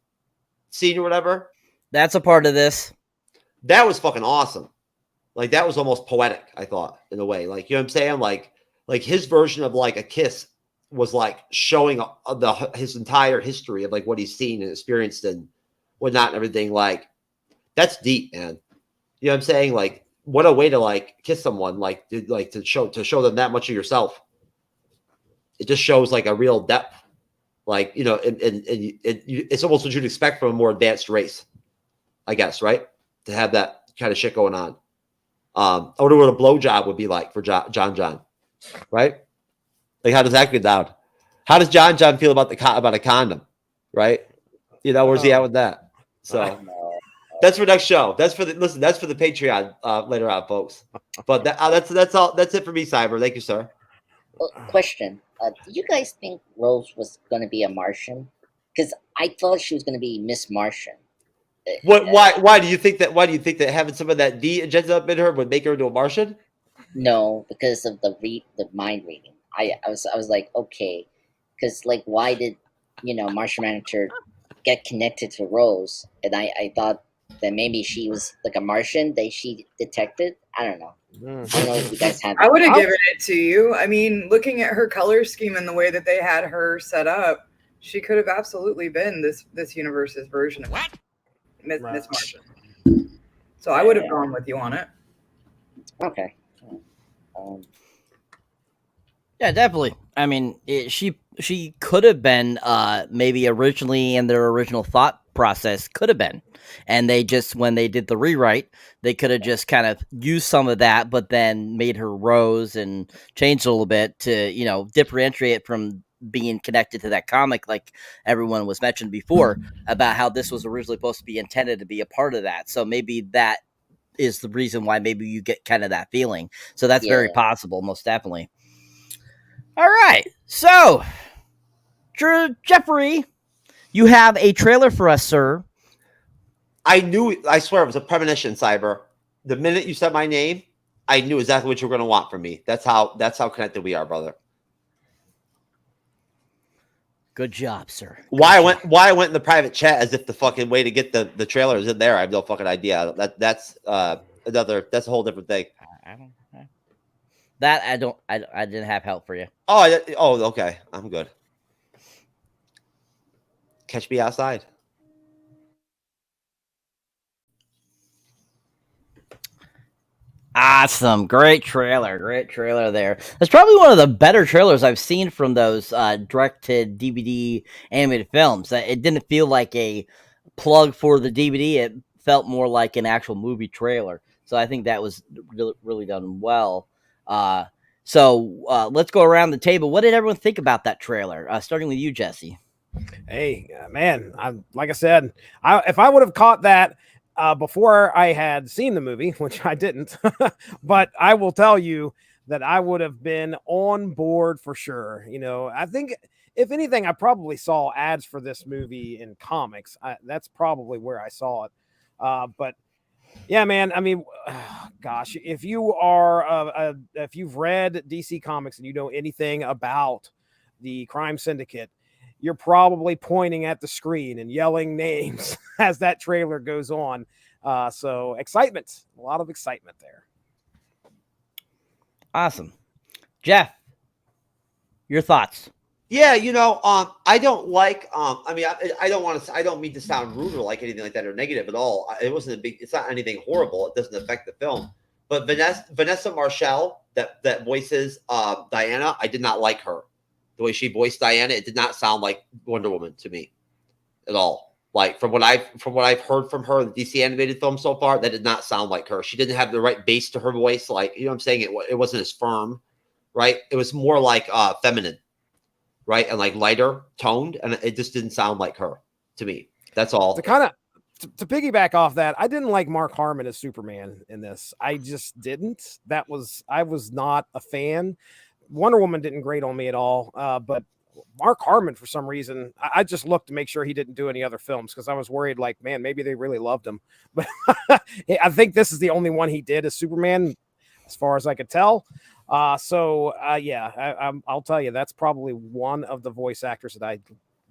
scene or whatever. That's a part of this. That was fucking awesome. Like that was almost poetic, I thought, in a way. Like, you know what I'm saying? Like his version of like a kiss was like showing his entire history of like what he's seen and experienced and whatnot and everything. Like that's deep, man. You know what I'm saying? Like what a way to like kiss someone, like to show them that much of yourself. It just shows like a real depth. Like, it's almost what you'd expect from a more advanced race, I guess, right? To have that kind of shit going on. I wonder what a blowjob would be like for John, right? Like, how does that go down? How does John feel about a condom, right? Where's he at with that? So that's for next show. That's for the Patreon later on, folks. But that's all. That's it for me, Cyber. Thank you, sir. Well, question: do you guys think Rose was going to be a Martian? Because I thought she was going to be Miss Martian. What? Why do you think that? Why do you think that having some of that D agenda up in her would make her into a Martian? No, because of the mind reading. I was like, okay, because like, why did Martian Manhunter get connected to Rose? And I thought that maybe she was like a Martian that she detected. I don't know. I don't know if you guys have. I would have given it to you. I mean, looking at her color scheme and the way that they had her set up, She could have absolutely been this universe's version of Miss Right. Martian. So I would have gone with you on it. Okay. Yeah, definitely. I mean, she could have been maybe originally in their original thought process could have been, and they just when they did the rewrite, they could have just kind of used some of that, but then made her Rose and changed a little bit to differentiate from being connected to that comic, like everyone was mentioned before about how this was originally supposed to be intended to be a part of that. So maybe that is the reason why maybe you get kind of that feeling. So that's very possible, most definitely. All right, so Jeffrey, you have a trailer for us, sir. I knew. I swear it was a premonition, Cyber. The minute you said my name, I knew exactly what you were going to want from me. That's how connected we are, brother. Good job, sir. Why I went in the private chat as if the fucking way to get the trailer is in there. I have no fucking idea. That's a whole different thing. I didn't have help for you. Oh, okay. I'm good. Catch me outside. Awesome. Great trailer there. That's probably one of the better trailers I've seen from those direct-to-DVD animated films. It didn't feel like a plug for the DVD. It felt more like an actual movie trailer. So I think that was really, really done well. So let's go around the table. What did everyone think about that trailer? Starting with you, Jesse. Hey, man, like I said, if I would have caught that before I had seen the movie, which I didn't, but I will tell you that I would have been on board for sure. I think if anything, I probably saw ads for this movie in comics. That's probably where I saw it. But yeah, man, I mean, gosh, if you've read DC Comics and you know anything about the Crime Syndicate, you're probably pointing at the screen and yelling names as that trailer goes on. So excitement, a lot of excitement there. Awesome. Jeff, your thoughts? Yeah, I don't like. I mean, I don't want to. I don't mean to sound rude or like anything like that or negative at all. It's not anything horrible. It doesn't affect the film. But Vanessa Marshall, that voices Diana, I did not like her. The way she voiced Diana, it did not sound like Wonder Woman to me at all. Like from what I've heard from her in the DC animated film so far, that did not sound like her. She didn't have the right bass to her voice. Like, what I'm saying? It wasn't as firm, right? It was more like feminine, right? And like lighter toned, and it just didn't sound like her to me. That's all. To piggyback off that, I didn't like Mark Harmon as Superman in this. I just didn't. I was not a fan. Wonder Woman didn't grate on me at all, but Mark Harmon, for some reason, I just looked to make sure he didn't do any other films because I was worried, like, man, maybe they really loved him. But I think this is the only one he did as Superman, as far as I could tell. Yeah, I'll tell you, that's probably one of the voice actors that I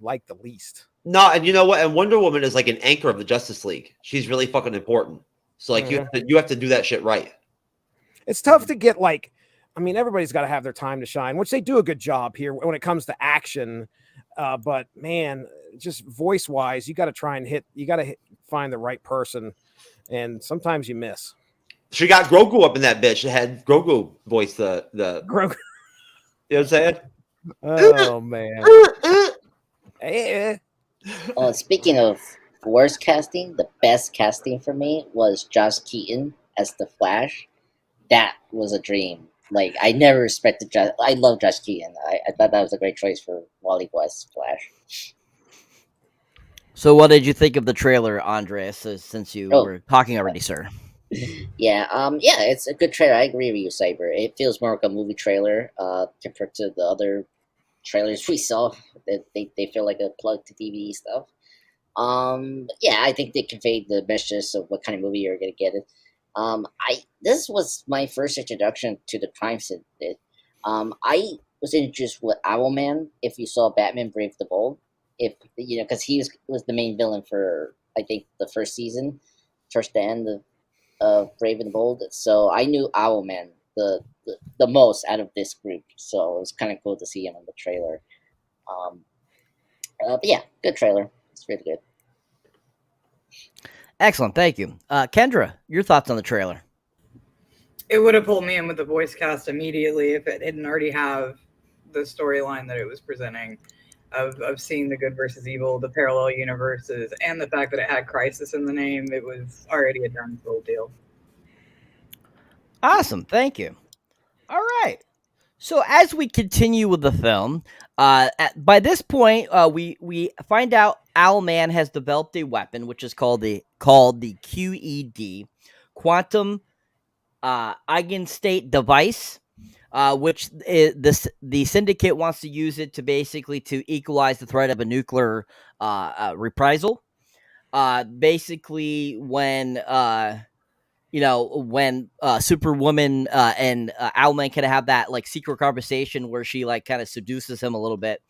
like the least. No, and you know what? And Wonder Woman is like an anchor of the Justice League. She's really fucking important. So like you have to do that shit right. It's tough to get I mean, everybody's got to have their time to shine, which they do a good job here when it comes to action. But man, just voice wise, you got to find the right person. And sometimes you miss. She got Grogu up in that bitch. It had Grogu voice the Grogu. You know what I'm saying? Oh man. Speaking of worst casting, the best casting for me was Josh Keaton as the Flash. That was a dream. Like, I never respected Josh. I love Josh Keaton. I thought that was a great choice for Wally West's Flash. So what did you think of the trailer, Andreas, since you were talking already, sir? Yeah, it's a good trailer. I agree with you, Cyber. It feels more like a movie trailer compared to the other trailers we saw. They feel like a plug to DVD stuff. Yeah, I think they conveyed the message of what kind of movie you're gonna get. This was my first introduction to the Crime Syndicate. I was introduced with Owlman. If you saw Batman: Brave the Bold, because he was the main villain for I think the first season, towards the end of Brave and the Bold. So I knew Owlman the most out of this group. So it was kind of cool to see him in the trailer. But yeah, good trailer. It's really good. Excellent, thank you. Kendra, your thoughts on the trailer? It would have pulled me in with the voice cast immediately if it didn't already have the storyline that it was presenting of seeing the good versus evil, the parallel universes, and the fact that it had crisis in the name. It was already a done full deal. Awesome, thank you. All right. So as we continue with the film, by this point, we find out Owlman has developed a weapon which is called the QED, Quantum Eigenstate Device, which the Syndicate wants to use it to basically to equalize the threat of a nuclear reprisal. Basically, when Superwoman and Owlman kind of have that like secret conversation where she like kind of seduces him a little bit.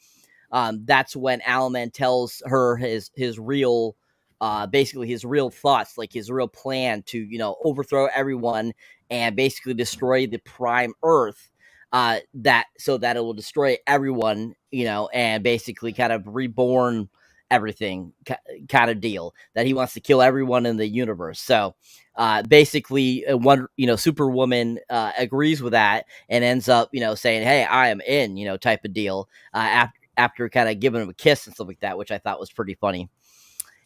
That's when Owlman tells her his real, basically his real thoughts, like his real plan to overthrow everyone and basically destroy the Prime Earth. That it will destroy everyone, and basically kind of reborn everything kind of deal, that he wants to kill everyone in the universe. So basically Superwoman agrees with that and ends up saying, hey, I am in, type of deal, after kind of giving him a kiss and stuff like that, which I thought was pretty funny.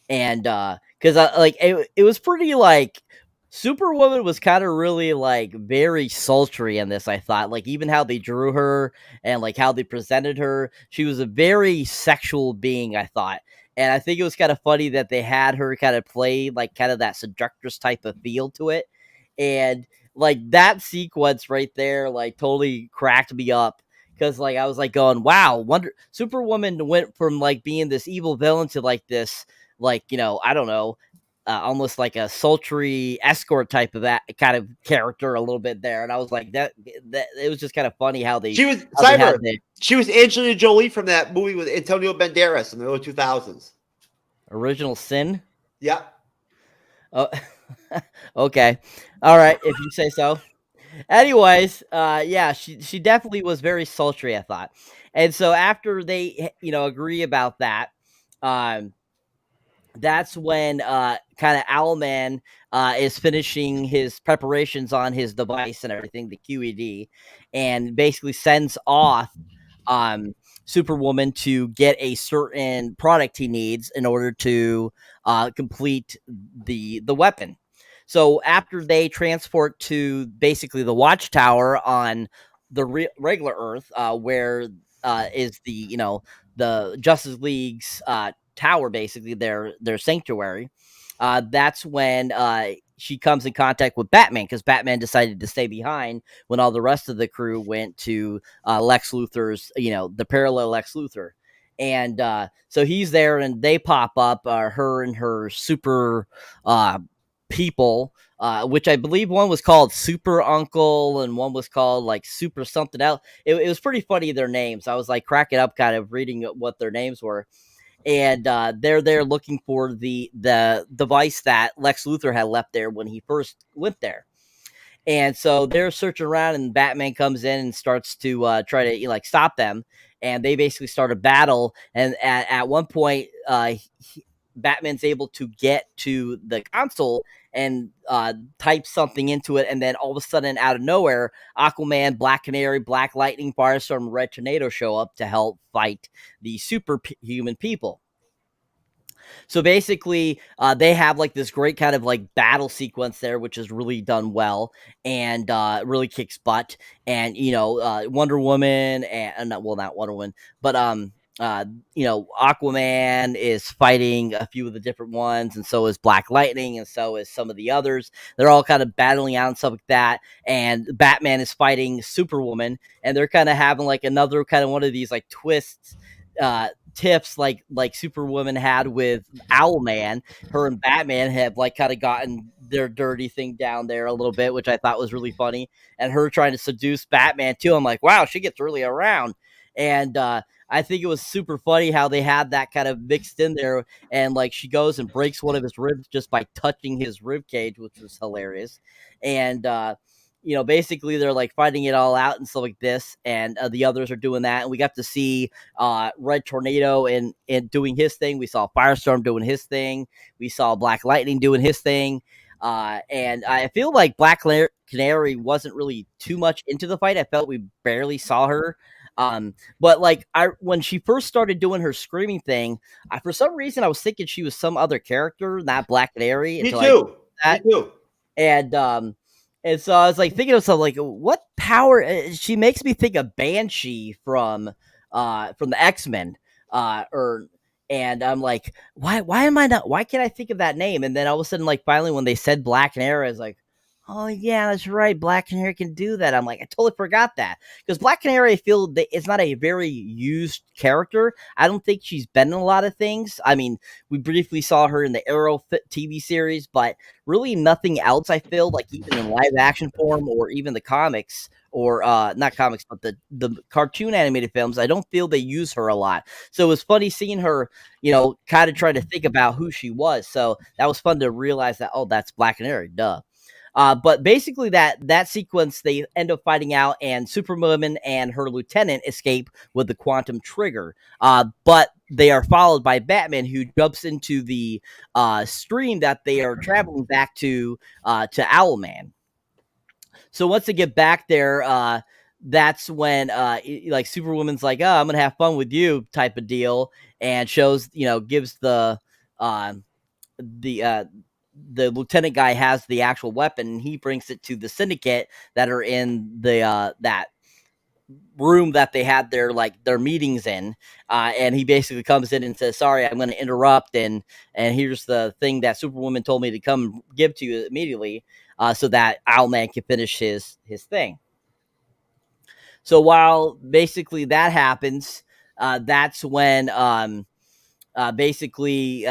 And because it was pretty like Superwoman was kind of really like very sultry in this. I thought, like, even how they drew her and like how they presented her, she was a very sexual being, I thought. And I think it was kind of funny that they had her kind of play like kind of that seductress type of feel to it. And like that sequence right there, like totally cracked me up. Because like I was like going, wow, Superwoman went from like being this evil villain to like this, like, I don't know, almost like a sultry escort type of that kind of character a little bit there. And I was like, that it was just kind of funny how they. She was Cyber. She was Angelina Jolie from that movie with Antonio Banderas in the early 2000s. Original Sin. Yeah. Oh, okay. All right, if you say so. Anyways, yeah, she definitely was very sultry, I thought. And so after they, agree about that, that's when kind of Owlman is finishing his preparations on his device and everything, the QED, and basically sends off Superwoman to get a certain product he needs in order to complete the weapon. So after they transport to basically the watchtower on the regular Earth, where is the Justice League's tower, basically their sanctuary, that's when she comes in contact with Batman, because Batman decided to stay behind when all the rest of the crew went to Lex Luthor's, the parallel Lex Luthor. And so he's there and they pop up, her and her super people, which I believe one was called Super Uncle and one was called like Super something else. It was pretty funny, their names. I was like cracking up kind of reading what their names were. And they're there looking for the device that Lex Luthor had left there when he first went there. And so they're searching around and Batman comes in and starts to try to stop them. And they basically start a battle. And at one point, Batman's able to get to the console and type something into it, and then all of a sudden, out of nowhere, Aquaman, Black Canary, Black Lightning, Firestorm, Red Tornado show up to help fight the superhuman people. So basically, they have like this great kind of like battle sequence there, which is really done well and really kicks butt. And Wonder Woman and not Wonder Woman, but Aquaman is fighting a few of the different ones, and so is Black Lightning, and so is some of the others. They're all kind of battling out and stuff like that. And Batman is fighting Superwoman, and they're kind of having like another kind of one of these like twists, tips like Superwoman had with Owlman. Her and Batman have like kind of gotten their dirty thing down there a little bit, which I thought was really funny. And her trying to seduce Batman too. I'm like, wow, she gets really around. And I think it was super funny how they had that kind of mixed in there. And like she goes and breaks one of his ribs just by touching his rib cage, which was hilarious. And basically they're like fighting it all out and stuff like this, and the others are doing that, and we got to see Red Tornado and doing his thing. We saw Firestorm doing his thing. We saw Black Lightning doing his thing, and I feel like Black Canary wasn't really too much into the fight. I felt we barely saw her. But like when she first started doing her screaming thing, for some reason I was thinking she was some other character, not Black Canary. Me too. Me too. And so I was like thinking of something like, what power? She makes me think of Banshee from the X-Men. And I'm like, why am I not? Why can't I think of that name? And then all of a sudden, like finally, when they said Black Canary, I was like, oh yeah, that's right. Black Canary can do that. I'm like, I totally forgot that, because Black Canary, I feel that it's not a very used character. I don't think she's been in a lot of things. I mean, we briefly saw her in the Arrow TV series, but really nothing else. I feel like even in live action form or even the comics, or not comics, but the cartoon animated films, I don't feel they use her a lot. So it was funny seeing her, kind of trying to think about who she was. So that was fun to realize that, oh, that's Black Canary, duh. But basically that sequence, they end up fighting out, and Superwoman and her lieutenant escape with the quantum trigger. But they are followed by Batman, who jumps into the stream that they are traveling back to Owlman. So once they get back there, that's when like Superwoman's like, oh, I'm gonna have fun with you type of deal, and shows, gives the lieutenant guy has the actual weapon, and he brings it to the syndicate that are in the that room that they had their meetings in, and he basically comes in and says, sorry, I'm going to interrupt, and here's the thing that Superwoman told me to come give to you immediately, so that Owlman can finish his thing. So while basically that happens, that's when basically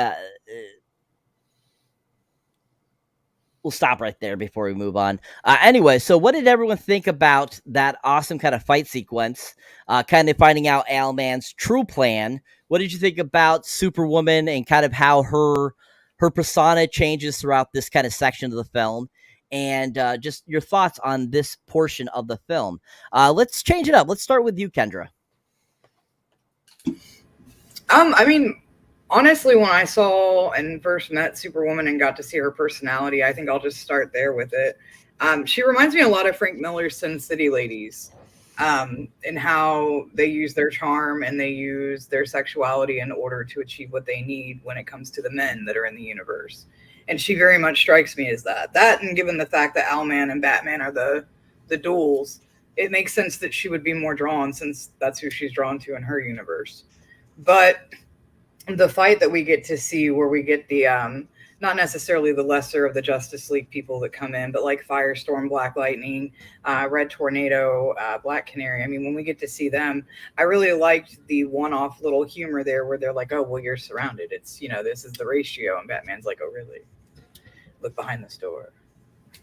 we'll stop right there before we move on. Anyway, so what did everyone think about that awesome kind of fight sequence? Kind of finding out Owlman's true plan. What did you think about Superwoman and kind of how her persona changes throughout this kind of section of the film? And just your thoughts on this portion of the film. Let's change it up. Let's start with you, Kendra. I mean, honestly, when I saw and first met Superwoman and got to see her personality, I think I'll just start there with it. She reminds me a lot of Frank Miller's Sin City Ladies, and how they use their charm and they use their sexuality in order to achieve what they need when it comes to the men that are in the universe. And she very much strikes me as that. That, and given the fact that Owlman and Batman are the duels, it makes sense that she would be more drawn, since that's who she's drawn to in her universe. But the fight that we get to see, where we get the not necessarily the lesser of the Justice League people that come in, but like Firestorm, Black Lightning, Red Tornado, Black Canary. I mean, when we get to see them, I really liked the one-off little humor there where they're like, oh, well, you're surrounded. It's, this is the ratio. And Batman's like, oh, really? Look behind this door.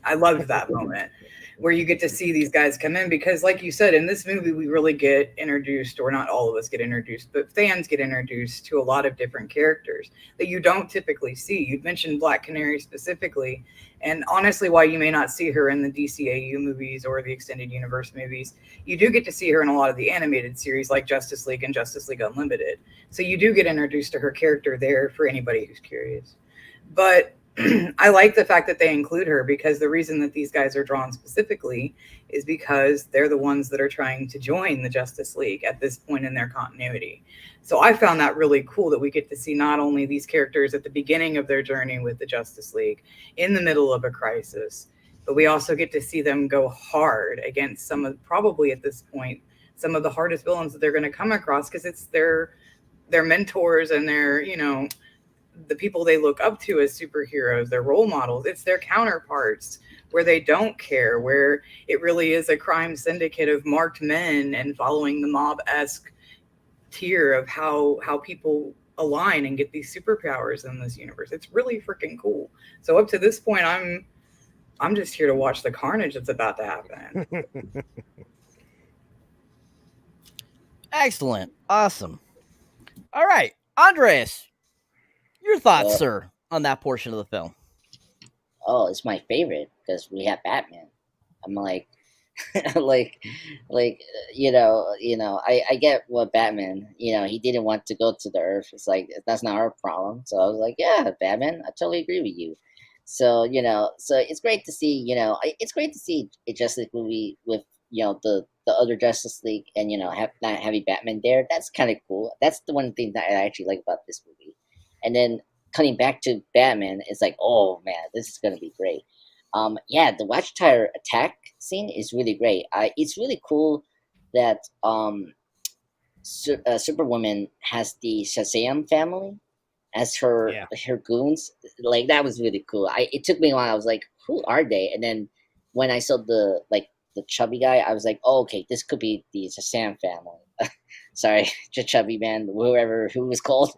I loved that moment where you get to see these guys come in, because like you said, in this movie, we really get introduced, or not all of us get introduced, but fans get introduced to a lot of different characters that you don't typically see. You'd mentioned Black Canary specifically, and honestly, while you may not see her in the DCAU movies or the Extended Universe movies, you do get to see her in a lot of the animated series like Justice League and Justice League Unlimited. So you do get introduced to her character there, for anybody who's curious. But I like the fact that they include her, because the reason that these guys are drawn specifically is because they're the ones that are trying to join the Justice League at this point in their continuity. So I found that really cool, that we get to see not only these characters at the beginning of their journey with the Justice League, in the middle of a crisis, but we also get to see them go hard against some of, probably at this point, some of the hardest villains that they're going to come across, because it's their mentors and their, the people they look up to as superheroes, their role models. It's their counterparts where they don't care, where it really is a crime syndicate of marked men and following the mob-esque tier of how people align and get these superpowers in this universe. It's really freaking cool. So up to this point, I'm just here to watch the carnage that's about to happen. Excellent. Awesome. All right, Andres, your thoughts, sir, on that portion of the film? Oh, it's my favorite because we have Batman. I'm like, like I get what Batman, he didn't want to go to the Earth. It's like that's not our problem. So I was like, yeah, Batman, I totally agree with you. So so it's great to see, it's great to see a Justice League movie with the other Justice League, and not having Batman there. That's kind of cool. That's the one thing that I actually like about this movie. And then coming back to Batman, it's like, oh man, this is gonna be great. Yeah, the Watchtower attack scene is really great. It's really cool that Superwoman has the Shazam family as her goons. Like that was really cool. It took me a while. I was like, who are they? And then when I saw the chubby guy, I was like, oh, okay, this could be the Shazam family. Sorry, chubby man, who was called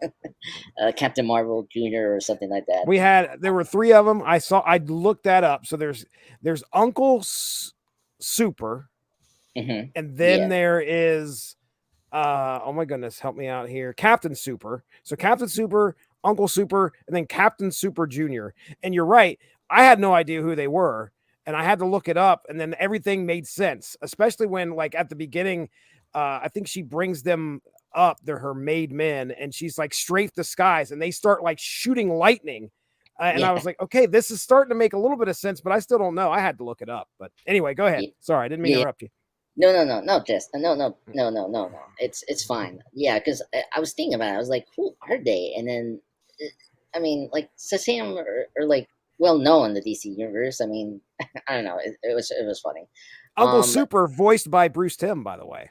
Captain Marvel Jr. or something like that. There were 3 of them. I looked that up. So there's Uncle Super, Mm-hmm. and then there is oh my goodness, help me out here, Captain Super. So Captain Super, Uncle Super, and then Captain Super Jr. And you're right, I had no idea who they were, and I had to look it up, and then everything made sense, especially when, like, at the beginning, I think she brings them up. They're her made men, and she's like strafe the skies, and they start like shooting lightning. And I was like, okay, this is starting to make a little bit of sense, but I still don't know. I had to look it up. But anyway, go ahead. Sorry, I didn't mean to interrupt you. No, Jess. No. It's fine. Yeah, because I was thinking about it. I was like, who are they? And then, I mean, like Shazam are like well known in the DC universe. I mean, I don't know. It was funny. Uncle Super, voiced by Bruce Timm, by the way.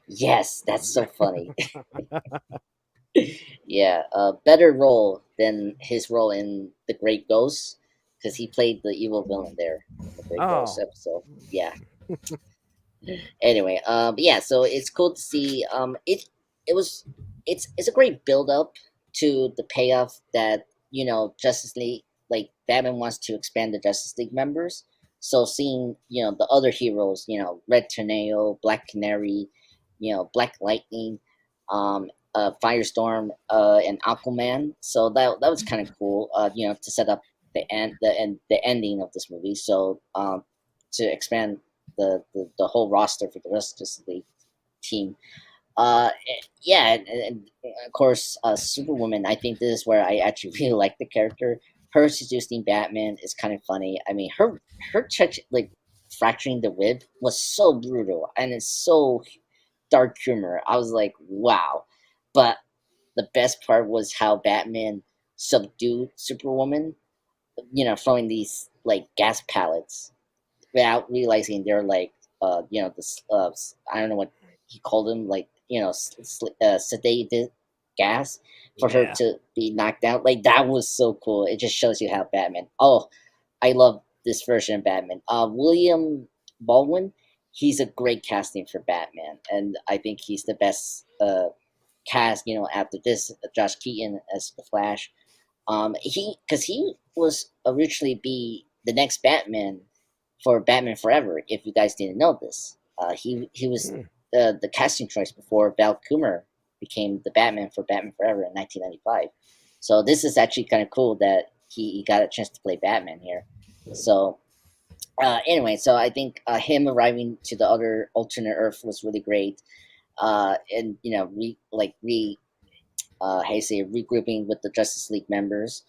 Yes, that's so funny. Yeah, better role than his role in The Great Ghost, because he played the evil villain there in the Great Ghost episode. Yeah. Anyway, yeah, so it's cool to see. It's a great build up to the payoff that Justice League, like Batman wants to expand the Justice League members. So seeing the other heroes, Red Tornado, Black Canary, Black Lightning, Firestorm, and Aquaman. So that was kind of cool. To set up the ending of this movie. So to expand the whole roster for the Justice League team. Yeah, and of course, Superwoman. I think this is where I actually really like the character. Her seducing Batman is kind of funny. I mean, her touch, like fracturing the rib, was so brutal, and it's so dark humor. I was like, wow. But the best part was how Batman subdued Superwoman, throwing these like gas pellets without realizing they're like, this, I don't know what he called them, like, sedated gas for her to be knocked out. Like, that was so cool. It just shows you how Batman. Oh, I love this version of Batman. William Baldwin, he's a great casting for Batman, and I think he's the best cast. After this, Josh Keaton as the Flash. Because he was originally be the next Batman for Batman Forever. If you guys didn't know this, he was the casting choice before Val Kilmer became the Batman for Batman Forever in 1995. So this is actually kind of cool that he got a chance to play Batman here. So anyway, so I think him arriving to the other alternate Earth was really great. And regrouping with the Justice League members,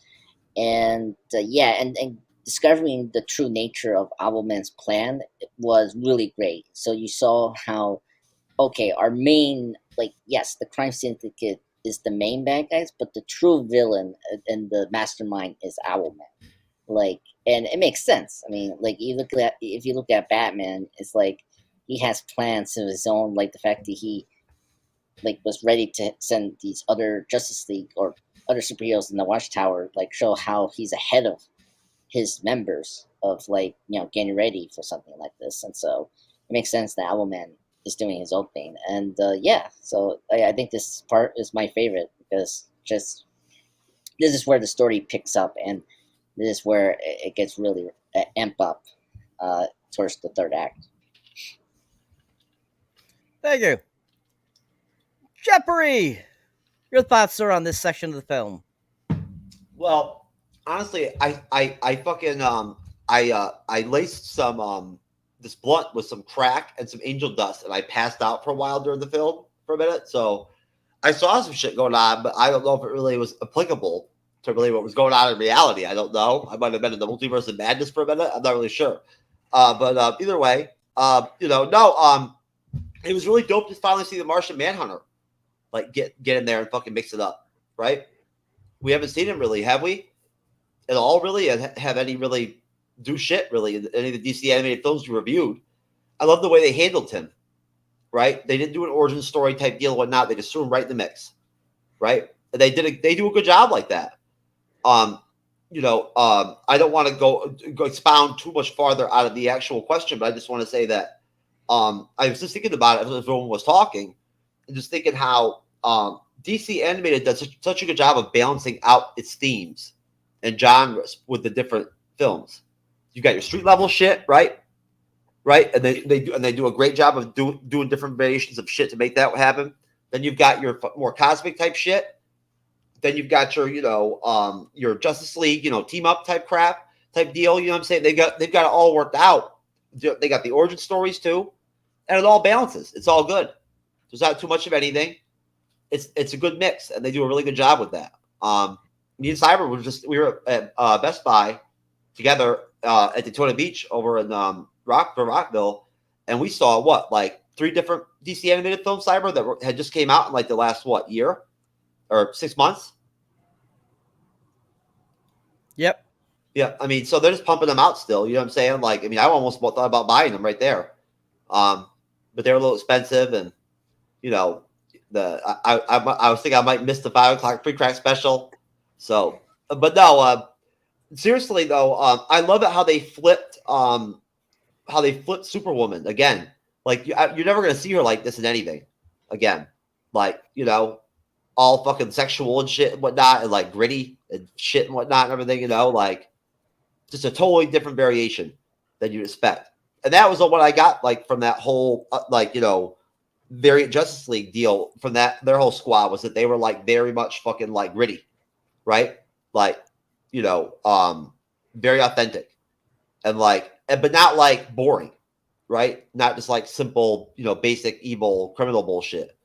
and and discovering the true nature of Owlman's plan was really great. So you saw how, okay, our main, like, yes, the crime syndicate is the main bad guys, but the true villain and the mastermind is Owlman. Like, and it makes sense. I mean, like, if you look at Batman, it's like he has plans of his own, like the fact that he was ready to send these other Justice League or other superheroes in the Watchtower, like show how he's ahead of his members of getting ready for something like this. And so it makes sense that Owlman is doing his own thing. And so I think this part is my favorite, because this is where the story picks up, and this is where it gets really amp up towards the third act. Thank you. Jeopardy! Your thoughts, sir, on this section of the film? Well, honestly, I fucking I laced some this blunt with some crack and some angel dust, and I passed out for a while during the film for a minute. So I saw some shit going on, but I don't know if it really was applicable to really what was going on in reality. I don't know. I might have been in the multiverse of madness for a minute. I'm not really sure. But either way, it was really dope to finally see the Martian Manhunter like get in there and fucking mix it up, right? We haven't seen him really, have we? At all, really? Have any really do shit really in any of the DC animated films we reviewed? I love the way they handled him, right? They didn't do an origin story type deal and whatnot. They just threw him right in the mix, right? And they do a good job like that. I don't want to go expound too much farther out of the actual question, but I just want to say that I was just thinking about it as everyone was talking, and just thinking how DC animated does such a good job of balancing out its themes and genres with the different films. You got your street level shit, right? And they do a great job of doing different variations of shit to make that happen. Then you've got your more cosmic type shit. Then you've got your Justice League, team up type crap type deal. You know what I'm saying? They've got it all worked out. They got the origin stories too, and it all balances. It's all good. There's not too much of anything. It's a good mix, and they do a really good job with that. Me and Cyber we were at Best Buy together at Daytona Beach over in Rockville, and we saw 3 different DC animated films, Cyber, that had just came out in like the last year or 6 months. Yep. Yeah, I mean, so they're just pumping them out still. You know what I'm saying? Like, I mean, I almost thought about buying them right there, but they're a little expensive, and I was thinking I might miss the 5 o'clock pre-crack special. So, but no, seriously though, I love it how they flipped Superwoman again. Like you're never gonna see her like this in anything again. Like all fucking sexual and shit and whatnot, and like gritty and shit and whatnot and everything. Like just a totally different variation than you'd expect. And that was what I got like from that whole variant Justice League deal from their whole squad, was that they were like very much fucking like gritty, right? Like very authentic, and but not like boring, right? Not just like simple, basic evil criminal bullshit.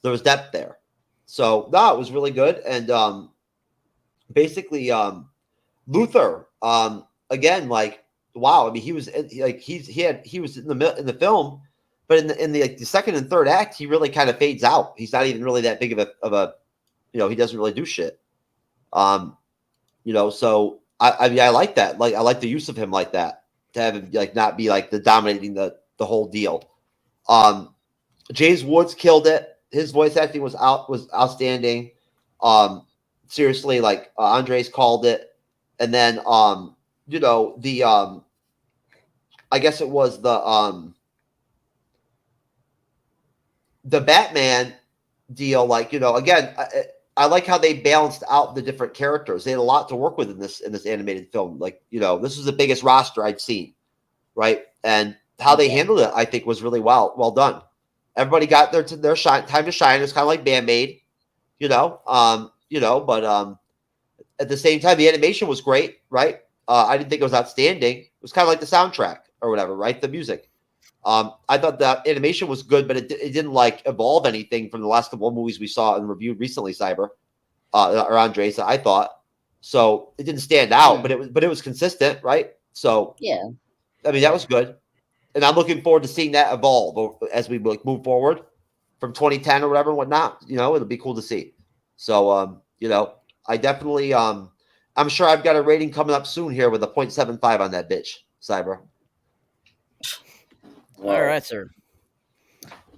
There was depth there. So no, it was really good. And basically Luther, again, like wow, I mean he was like he was in the film, but in the second and third act, he really kind of fades out. He's not even really that big of a he doesn't really do shit. So I mean, I like that. Like, I like the use of him like that, to have him like not be like the dominating the whole deal. James Woods killed it. His voice acting was outstanding. Seriously, like Andres called it, and then I guess it was the Batman deal. Like again. I like how they balanced out the different characters. They had a lot to work with in this animated film. Like, this was the biggest roster I'd seen, right? And how they handled it, I think, was really well done. Everybody got their time to shine. It's kind of like Band-Maid, but at the same time, the animation was great, right? I didn't think it was outstanding. It was kind of like the soundtrack or whatever, right? The music. I thought that animation was good, but it didn't like evolve anything from the last couple of movies we saw and reviewed recently, Cyber, or Andres. I thought so. It didn't stand out, but it was consistent, right? So yeah, I mean that was good, and I'm looking forward to seeing that evolve as we move forward from 2010 or whatever and whatnot. It'll be cool to see. So I definitely I'm sure I've got a rating coming up soon here with a 0.75 on that bitch, Cyber. All right, sir.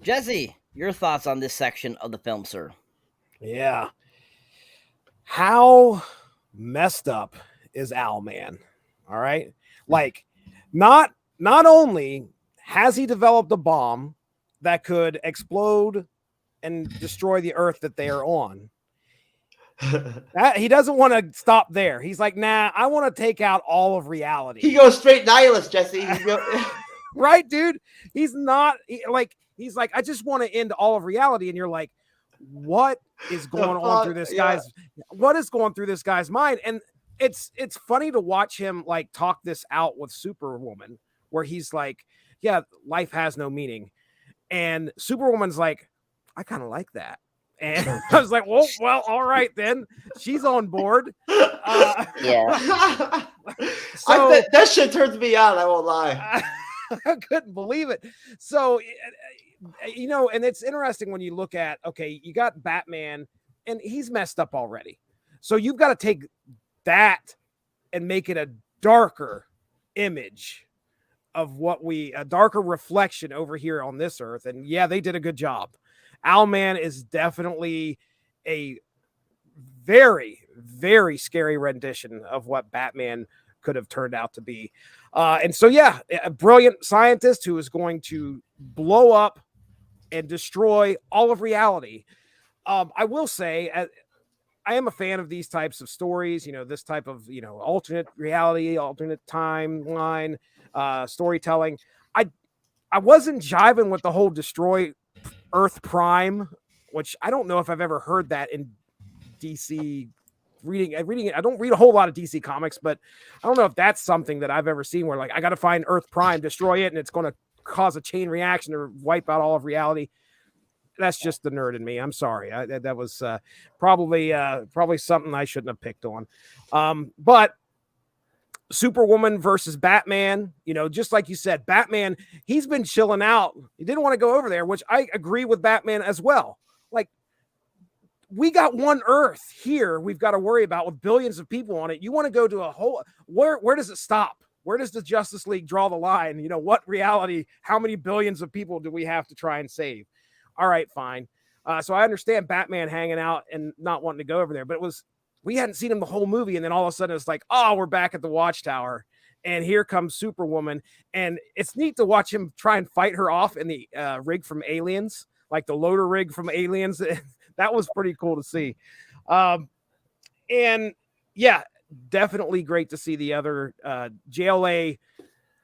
Jesse, your thoughts on this section of the film, sir? Yeah. How messed up is Owlman? All right. Like, not only has he developed a bomb that could explode and destroy the Earth that they are on, he doesn't want to stop there. He's like, nah, I want to take out all of reality. He goes straight nihilist, Jesse. Right, dude? He's not he's like, I just want to end all of reality. And you're like, what is going on through this guy's mind? And it's funny to watch him like talk this out with Superwoman, where he's like, yeah, life has no meaning. And Superwoman's like, I kind of like that. And I was like, well, all right, then she's on board. Yeah. So that shit turns me on. I won't lie. I couldn't believe it. So, you know, and it's interesting when you look at, okay, you got Batman and he's messed up already. So you've got to take that and make it a darker image of a darker reflection over here on this earth. And yeah, they did a good job. Owlman is definitely a very, very scary rendition of what Batman could have turned out to be. And so, yeah, a brilliant scientist who is going to blow up and destroy all of reality. I will say, I am a fan of these types of stories, you know, this type of, you know, alternate reality, alternate timeline, storytelling. I wasn't jiving with the whole destroy Earth Prime, which I don't know if I've ever heard that in DC reading it. I don't read a whole lot of DC comics, but I don't know if that's something that I've ever seen where like I got to find Earth Prime, destroy it, and it's going to cause a chain reaction or wipe out all of reality. That's just the nerd in me. I'm sorry. That was probably something I shouldn't have picked on. But Superwoman versus Batman, you know, just like you said, Batman, he's been chilling out. He didn't want to go over there, which I agree with Batman as well. Like, we got one Earth here we've got to worry about with billions of people on it. You want to go to a whole, where does it stop? Where does the Justice League draw the line? You know, what reality, how many billions of people do we have to try and save? All right, fine. So I understand Batman hanging out and not wanting to go over there, but we hadn't seen him the whole movie. And then all of a sudden it's like, oh, we're back at the Watchtower. And here comes Superwoman. And it's neat to watch him try and fight her off in the rig from Aliens, like the loader rig from Aliens. That was pretty cool to see. And yeah, definitely great to see the other JLA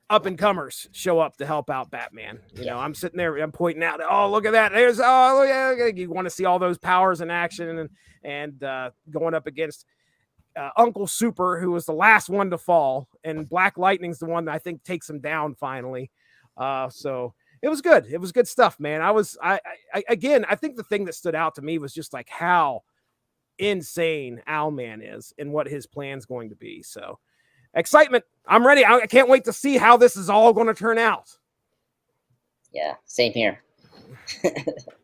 up and comers show up to help out Batman. You know, I'm sitting there, I'm pointing out, oh, look at that. There's, oh, yeah, you want to see all those powers in action and going up against Uncle Super, who was the last one to fall, and Black Lightning's the one that I think takes him down finally. So it was good. It was good stuff, man. I think the thing that stood out to me was just like how insane Owlman is and what his plan's going to be. So excitement. I'm ready. I can't wait to see how this is all going to turn out. Yeah, same here.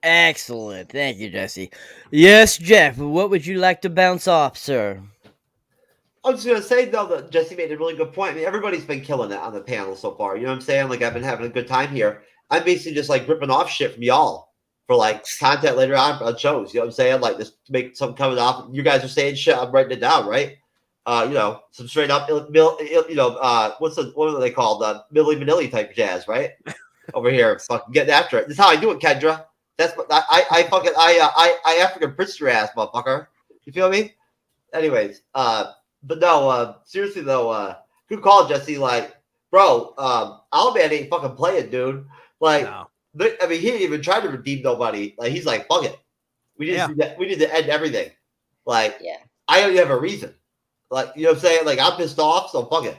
Excellent. Thank you, Jesse. Yes, Jeff, what would you like to bounce off, sir? I was just going to say, though, that Jesse made a really good point. I mean, everybody's been killing it on the panel so far. You know what I'm saying? Like, I've been having a good time here. I'm basically just, like, ripping off shit from y'all for, like, content later on shows. You know what I'm saying? Like, just make something coming off. You guys are saying shit. I'm writing it down, right? You know, some straight up, you know, what are they called? Milli Vanilli type jazz, right? Over here, fucking getting after it. This is how I do it, Kendra. That's what I African Prince your ass, motherfucker. You feel me? Anyways, but no, seriously though, good call, Jesse. Like, bro, Owlman ain't fucking playing, dude. Like, No. I mean, he didn't even try to redeem nobody. Like, he's like, fuck it. We need to end everything. Like, I don't even have a reason. Like, you know what I'm saying? Like, I'm pissed off, so fuck it.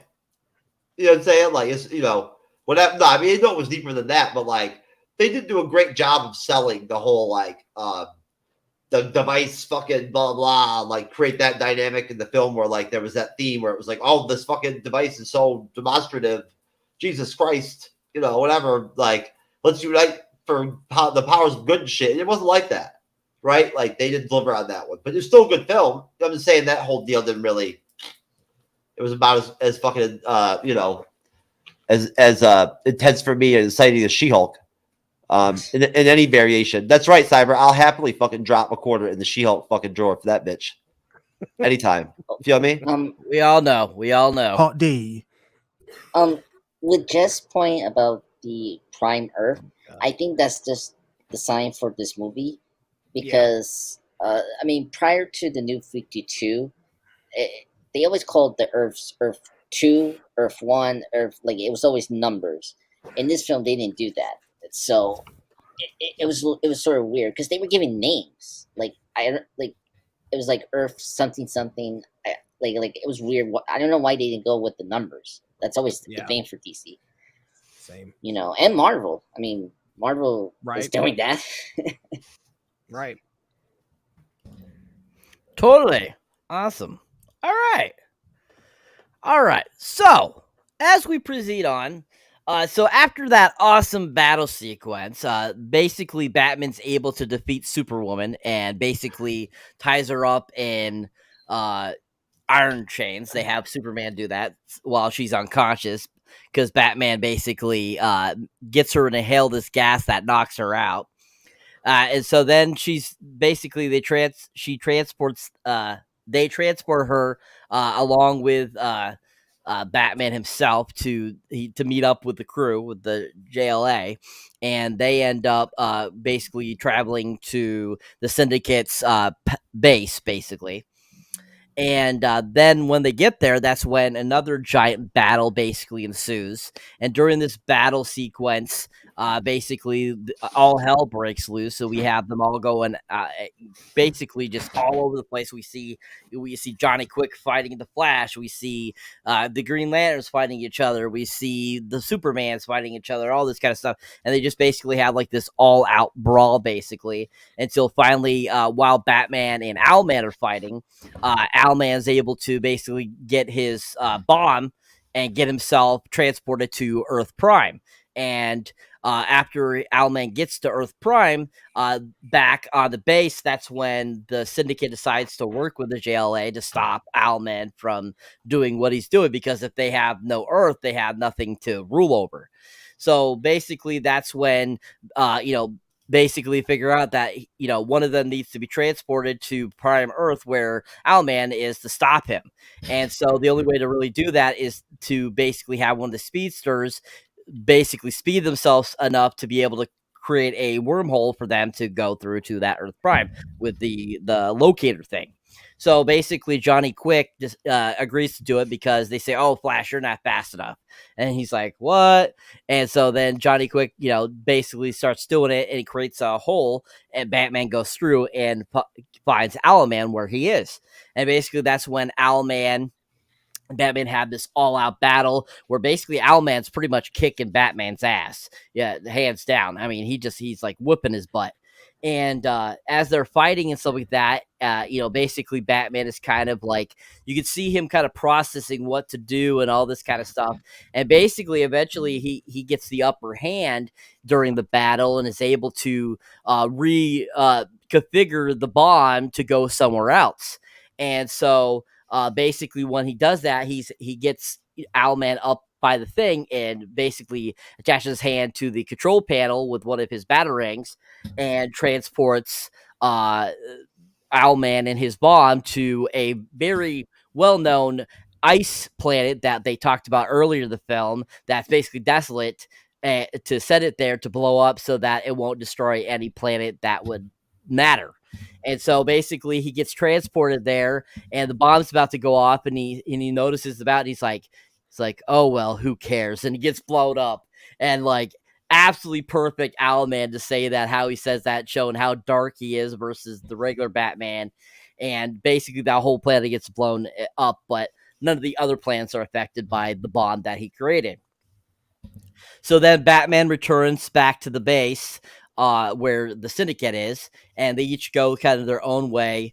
You know what I'm saying? Like, it's, you know, whatever. No, I mean, I know it was deeper than that, but like, they did do a great job of selling the whole, like, the device fucking blah, blah, like, create that dynamic in the film where, like, there was that theme where it was like, oh, this fucking device is so demonstrative. Jesus Christ, you know, whatever. Like, let's unite for the powers of good and shit. It wasn't like that, right? Like, they didn't deliver on that one, but it's still a good film. I'm just saying that whole deal didn't really. It was about as fucking, you know, as intense for me as citing as She-Hulk. In any variation. That's right, Cyber. I'll happily fucking drop a quarter in the She-Hulk fucking drawer for that bitch. Anytime. Feel me? We all know. Hot D. With Jess' point about the Prime Earth, I think that's just the sign for this movie because I mean, prior to the New 52, they always called the Earth 2, Earth 1, Earth, like it was always numbers. In this film, they didn't do that, so it was sort of weird because they were giving names. Like it was like Earth something something. like it was weird. I don't know why they didn't go with the numbers. That's always the Yeah. thing for DC. Same. You know, and Marvel. I mean, Marvel is Right. doing that. Right. Totally. Awesome. All right. All right. So, as we proceed on, so after that awesome battle sequence, basically Batman's able to defeat Superwoman and basically ties her up in iron chains. They have Superman do that while she's unconscious because Batman basically gets her to inhale this gas that knocks her out. And so then she's basically they transport her along with Batman himself to meet up with the crew with the JLA, and they end up basically traveling to the Syndicate's base, basically. And then when they get there, that's when another giant battle basically ensues. And during this battle sequence, basically all hell breaks loose. So we have them all going basically just all over the place. We see Johnny Quick fighting the Flash. We see the Green Lanterns fighting each other. We see the Supermans fighting each other, all this kind of stuff. And they just basically have like this all out brawl basically until finally while Batman and Owlman are fighting, Owlman's able to basically get his bomb and get himself transported to Earth Prime. And after Owlman gets to Earth Prime, back on the base, that's when the Syndicate decides to work with the JLA to stop Owlman from doing what he's doing, because if they have no Earth, they have nothing to rule over. So basically, that's when, basically figure out that, one of them needs to be transported to Prime Earth where Owlman is to stop him. And so the only way to really do that is to basically have one of the speedsters basically speed themselves enough to be able to create a wormhole for them to go through to that Earth Prime with the locator thing. So basically Johnny Quick just agrees to do it because they say, "Oh, Flash, you're not fast enough." And he's like, "What?" And so then Johnny Quick, basically starts doing it, and he creates a hole, and Batman goes through and finds Owlman where he is. And basically that's when Owlman and Batman have this all-out battle where basically Owlman's pretty much kicking Batman's ass. Yeah, hands down. I mean, he's like whooping his butt. And as they're fighting and stuff like that, basically Batman is kind of like, you can see him kind of processing what to do and all this kind of stuff. And basically, eventually, he gets the upper hand during the battle and is able to configure the bomb to go somewhere else. And so basically, when he does that, he gets Owlman up by the thing and basically attaches his hand to the control panel with one of his batarangs and transports Owlman and his bomb to a very well-known ice planet that they talked about earlier in the film that's basically desolate, to set it there to blow up so that it won't destroy any planet that would matter. And so basically he gets transported there and the bomb's about to go off, and he notices about it. He's like, "Oh, well, who cares?" And he gets blown up. And like, absolutely perfect Owlman to say that, how he says that, showing how dark he is versus the regular Batman. And basically that whole planet gets blown up, but none of the other planets are affected by the bomb that he created. So then Batman returns back to the base where the Syndicate is, and they each go kind of their own way.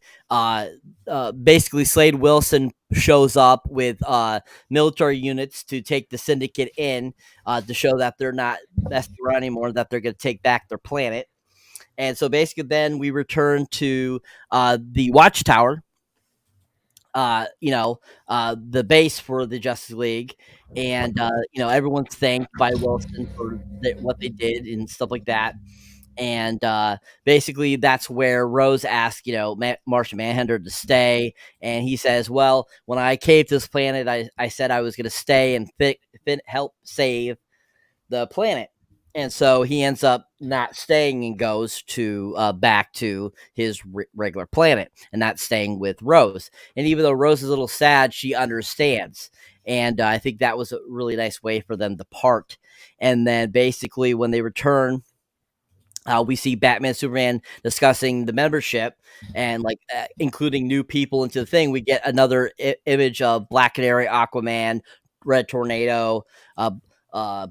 Basically, Slade Wilson shows up with military units to take the Syndicate in to show that they're not messing around anymore, that they're going to take back their planet. And so basically then we return to the Watchtower, the base for the Justice League, and everyone's thanked by Wilson for what they did and stuff like that. And basically that's where Rose asks, Martian Manhunter to stay, and he says, "Well, when I caved this planet, I said I was going to stay and help save the planet." And so he ends up not staying and goes to back to his regular planet and not staying with Rose. And even though Rose is a little sad, she understands. And I think that was a really nice way for them to part. And then basically when they return We see Batman, Superman discussing the membership and like including new people into the thing. We get another image of Black Canary, Aquaman, Red Tornado,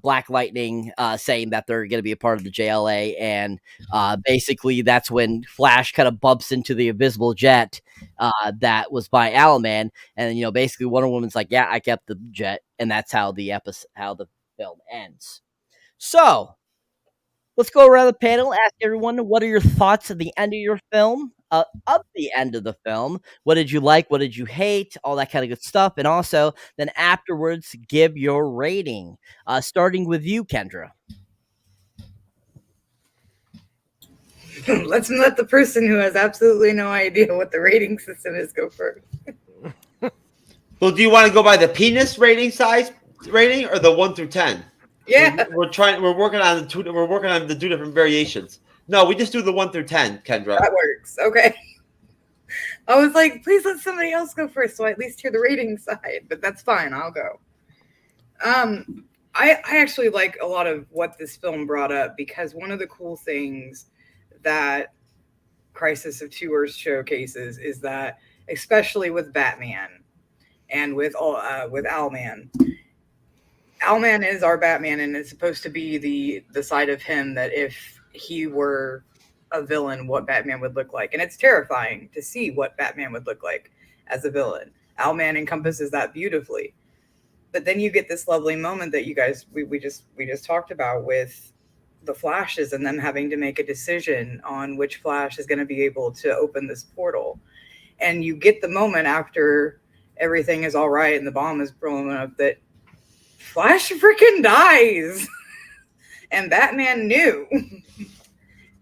Black Lightning saying that they're going to be a part of the JLA. And basically that's when Flash kind of bumps into the invisible jet that was by Owlman. And, you know, basically Wonder Woman's like, yeah, I kept the jet. And that's how the film ends. So let's go around the panel, ask everyone what are your thoughts at the end of your film, of the end of the film. What did you like? What did you hate? All that kind of good stuff. And also, then afterwards, give your rating. Starting with you, Kendra. Let's let the person who has absolutely no idea what the rating system is go first. Well, do you want to go by the penis rating size rating or the 1 through 10? Yeah, We're working on the two different variations. No, we just do the 1 through 10, Kendra. that works. Okay. I was like, please let somebody else go first, so I at least hear the rating side. But that's fine. I'll go. I actually like a lot of what this film brought up, because one of the cool things that Crisis of Two Earths showcases is that, especially with Batman and with Owlman. Owlman is our Batman, and it's supposed to be the side of him that if he were a villain, what Batman would look like. And it's terrifying to see what Batman would look like as a villain. Owlman encompasses that beautifully. But then you get this lovely moment that you guys we just talked about with the Flashes and them having to make a decision on which Flash is going to be able to open this portal. And you get the moment after everything is all right and the bomb is blown up that Flash freaking dies. And Batman knew.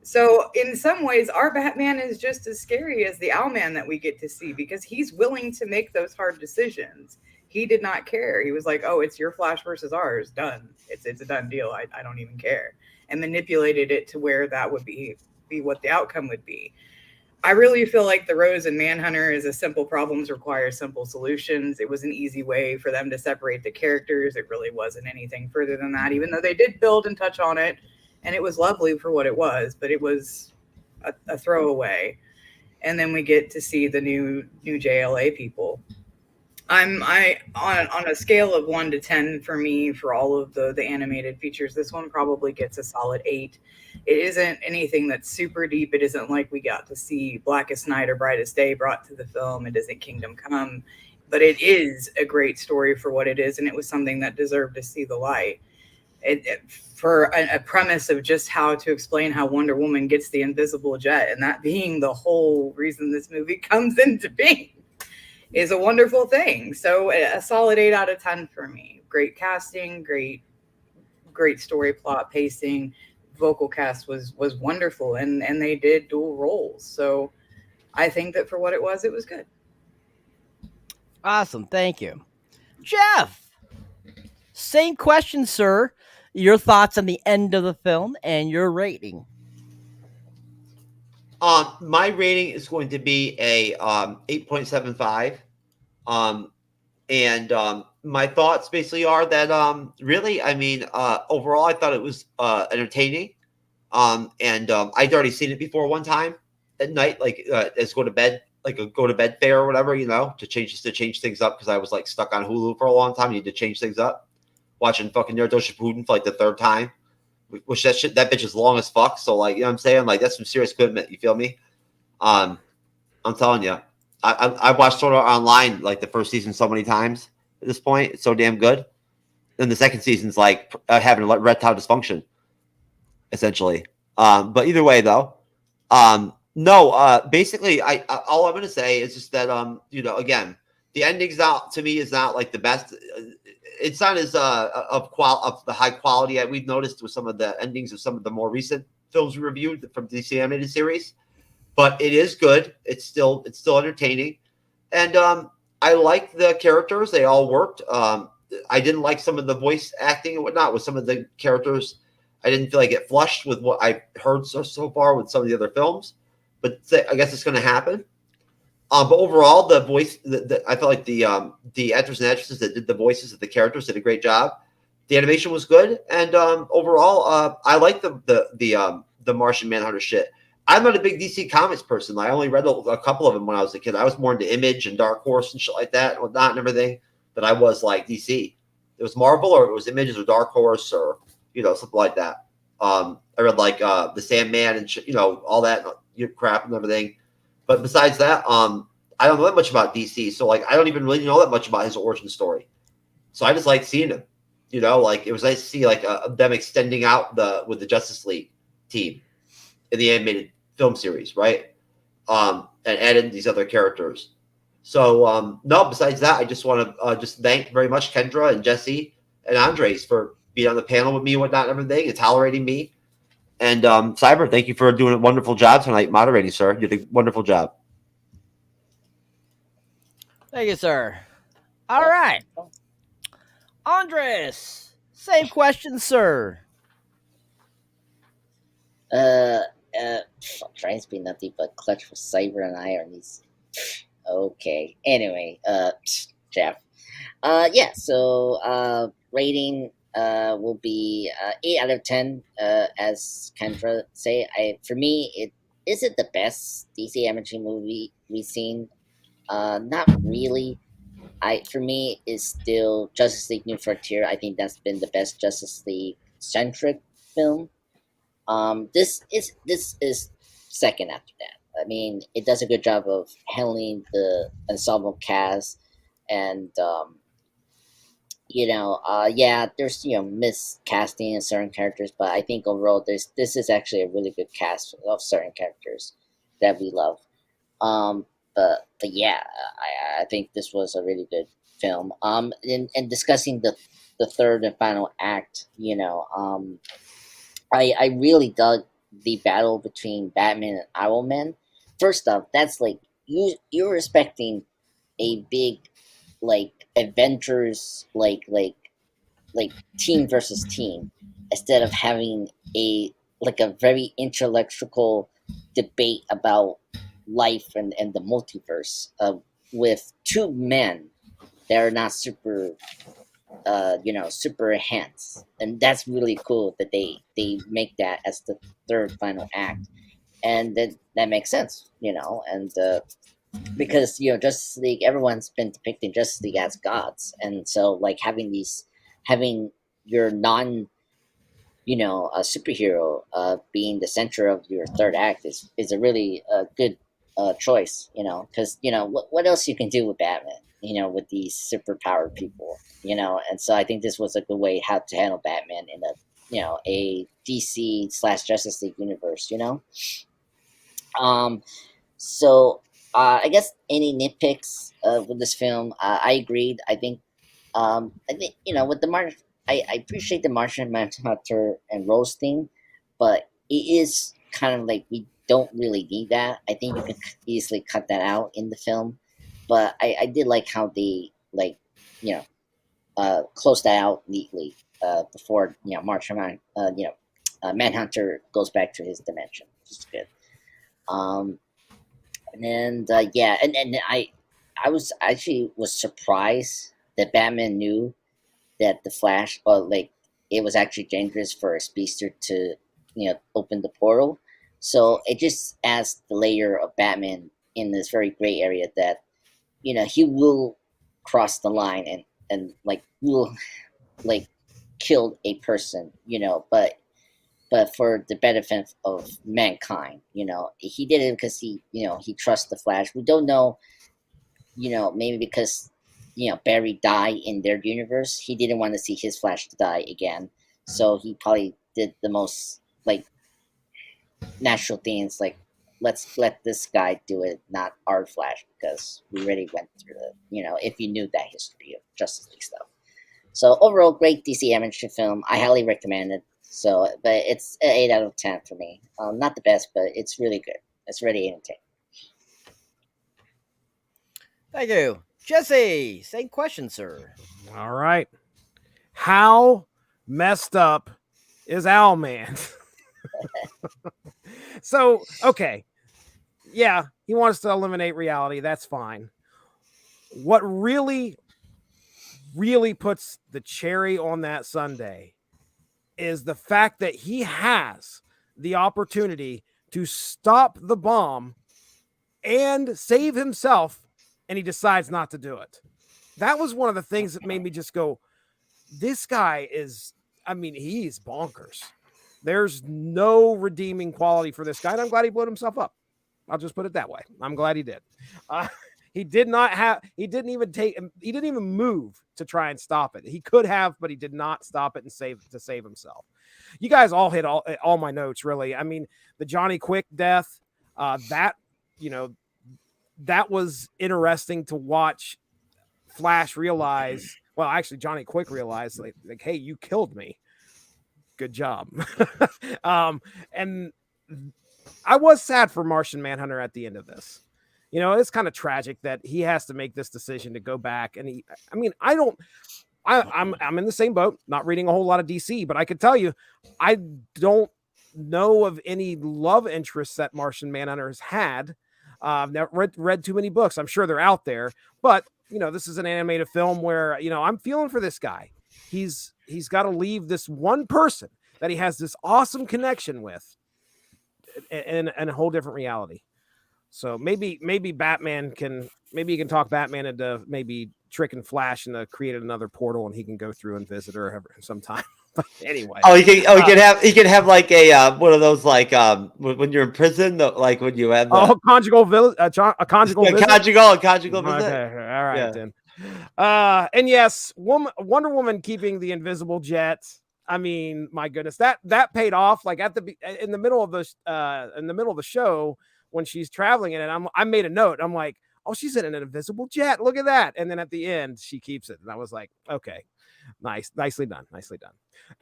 So in some ways, our Batman is just as scary as the Owlman that we get to see, because he's willing to make those hard decisions. He did not care. He was like, oh, it's your Flash versus ours. Done. It's a done deal. I don't even care. And manipulated it to where that would be what the outcome would be. I really feel like The Rose and Manhunter is a simple problems require simple solutions. It was an easy way for them to separate the characters. It really wasn't anything further than that, even though they did build and touch on it. And it was lovely for what it was, but it was a throwaway. And then we get to see the new JLA people. On a scale of 1 to 10 for me, for all of the animated features, this one probably gets a solid 8. It isn't anything that's super deep. It isn't like we got to see Blackest Night or Brightest Day brought to the film. It isn't Kingdom Come, but it is a great story for what it is, and it was something that deserved to see the light. For a premise of just how to explain how Wonder Woman gets the invisible jet, and that being the whole reason this movie comes into being, is a wonderful thing. So a solid 8 out of 10 for me. Great casting, great story, plot, pacing. Vocal cast was wonderful, and they did dual roles. So I think that for what it was good. Awesome. Thank you. Jeff, same question, sir. Your thoughts on the end of the film and your rating. My rating is going to be a 8.75. My thoughts basically are that really, I mean, overall, I thought it was entertaining. I'd already seen it before one time at night, like as go to bed, like a go to bed fare or whatever, you know, to change things up, because I was like stuck on Hulu for a long time. You need to change things up. Watching fucking Naruto Shippuden for like the 3rd time, which that bitch is long as fuck. So like, you know what I'm saying? Like, that's some serious commitment. You feel me? I'm telling you, I watched Sword Art Online like the first season so many times at this point. It's so damn good. Then the second season's like having erectile dysfunction, essentially. But either way, though, basically, all I'm gonna say is just that you know, again, the ending's not, to me, is not like the best. It's not as of the high quality we've noticed with some of the endings of some of the more recent films we reviewed from DC animated series, but it is good. It's still entertaining, and I like the characters. They all worked. I didn't like some of the voice acting and whatnot with some of the characters. I didn't feel like it flushed with what I heard so far with some of the other films, but I guess it's going to happen. But overall, the voice, I felt like the actors and actresses that did the voices of the characters did a great job. The animation was good, and overall, I like the the Martian Manhunter shit. I'm not a big DC Comics person. I only read a couple of them when I was a kid. I was more into Image and Dark Horse and shit like that and whatnot and everything. But I was like DC. It was Marvel or it was Images or Dark Horse or, you know, something like that. I read like the Sandman and shit, you know, all that crap and everything. But besides that, I don't know that much about DC. So like I don't even really know that much about his origin story. So I just like seeing him. You know, like it was nice to see like them extending out with the Justice League team in the animated film series, right? And adding these other characters. So no, besides that, I just want to just thank very much Kendra and Jesse and Andres for being on the panel with me and whatnot and everything and tolerating me. And Cyber, thank you for doing a wonderful job tonight moderating, sir. You did a wonderful job. Thank you, sir. All right. Andres, same question, sir. Trying to be nothing but clutch for Cyber and I are these. Okay. Anyway, Jeff. Yeah. So, rating will be 8 out of 10. As Kendra say, for me, it isn't the best DC animated movie we've seen. Not really. For me, is still Justice League New Frontier. I think that's been the best Justice League centric film. This is second after that. I mean, it does a good job of handling the ensemble cast, and yeah, there's miscasting in certain characters, but I think overall this is actually a really good cast of certain characters that we love. But yeah, I think this was a really good film. And discussing the third and final act, I really dug the battle between Batman and Owlman. First off, that's like you're expecting a big like Avengers like team versus team instead of having a very intellectual debate about life and the multiverse with two men that are not super super enhanced, and that's really cool that they make that as the third final act, and that makes sense, and because Justice League, everyone's been depicting Justice League as gods, and so like having your non a superhero being the center of your third act is a really good choice, because what else you can do with Batman, with these superpowered people, and so I think this was a good way how to handle Batman in a DC / Justice League universe, so I guess any nitpicks with this film, I agreed. I think with the Martian, I appreciate the Martian Manhunter and Rose thing, but it is kind of like we don't really need that. I think you can easily cut that out in the film, but I did like how they closed that out neatly before Martian Manhunter goes back to his dimension, which is good. And I was actually surprised that Batman knew that the Flash, it was actually dangerous for a speedster to open the portal. So it just adds the layer of Batman in this very gray area that he will cross the line and will kill a person, but for the benefit of mankind. He did it because he trusts the Flash. We don't know, maybe because Barry died in their universe, he didn't want to see his Flash to die again, so he probably did the most natural things, let's let this guy do it, not our Flash, because we already went through it, if you knew that history of Justice League stuff. So overall, great DC animated film. I highly recommend it. So, but it's an 8 out of 10 for me. Not the best, but it's really good. It's really entertaining. Thank you. Jesse, same question, sir. All right. How messed up is Owlman? So, okay. Yeah, he wants to eliminate reality. That's fine. What really puts the cherry on that sundae is the fact that he has the opportunity to stop the bomb and save himself, and he decides not to do it. That was one of the things that made me just go, this guy is, I mean, he's bonkers. There's no redeeming quality for this guy, and I'm glad he blew himself up. I'll just put it that way. I'm glad he did. He didn't even move to try and stop it. He could have, but he did not stop it and save himself. You guys all hit all my notes, really. I mean, the Johnny Quick death, that was interesting to watch Flash realize, well, actually Johnny Quick realized like, hey, you killed me. Good job. And I was sad for Martian Manhunter at the end of this. It's kind of tragic that he has to make this decision to go back. And I'm in the same boat, not reading a whole lot of DC, but I could tell you, I don't know of any love interests that Martian Manhunter has had. I've never read too many books. I'm sure they're out there, but this is an animated film where, I'm feeling for this guy. He's got to leave this one person that he has this awesome connection with in a whole different reality. So maybe Batman can talk Batman into maybe tricking Flash into creating another portal, and he can go through and visit her sometime. But anyway, he can have like a one of those like when you're in prison, like when you have a conjugal visit. A conjugal visit. Okay, all right then. And yes, Wonder Woman keeping the invisible jet. I mean, my goodness, that paid off. Like in the middle of the show when she's traveling in it, I made a note. I'm like, oh, she's in an invisible jet. Look at that. And then at the end, she keeps it, and I was like, okay, nicely done.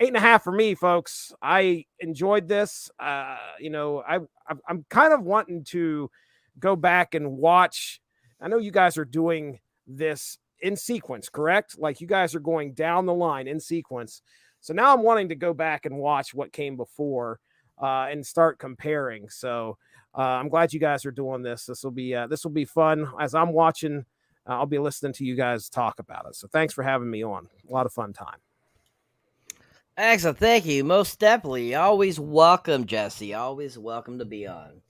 8.5 for me, folks. I enjoyed this. I'm kind of wanting to go back and watch. I know you guys are doing this in sequence, correct? Like you guys are going down the line in sequence. So now I'm wanting to go back and watch what came before and start comparing. So I'm glad you guys are doing this. This will be fun. As I'm watching, I'll be listening to you guys talk about it. So thanks for having me on. A lot of fun time. Excellent. Thank you. Most definitely. Always welcome, Jesse. Always welcome to be on.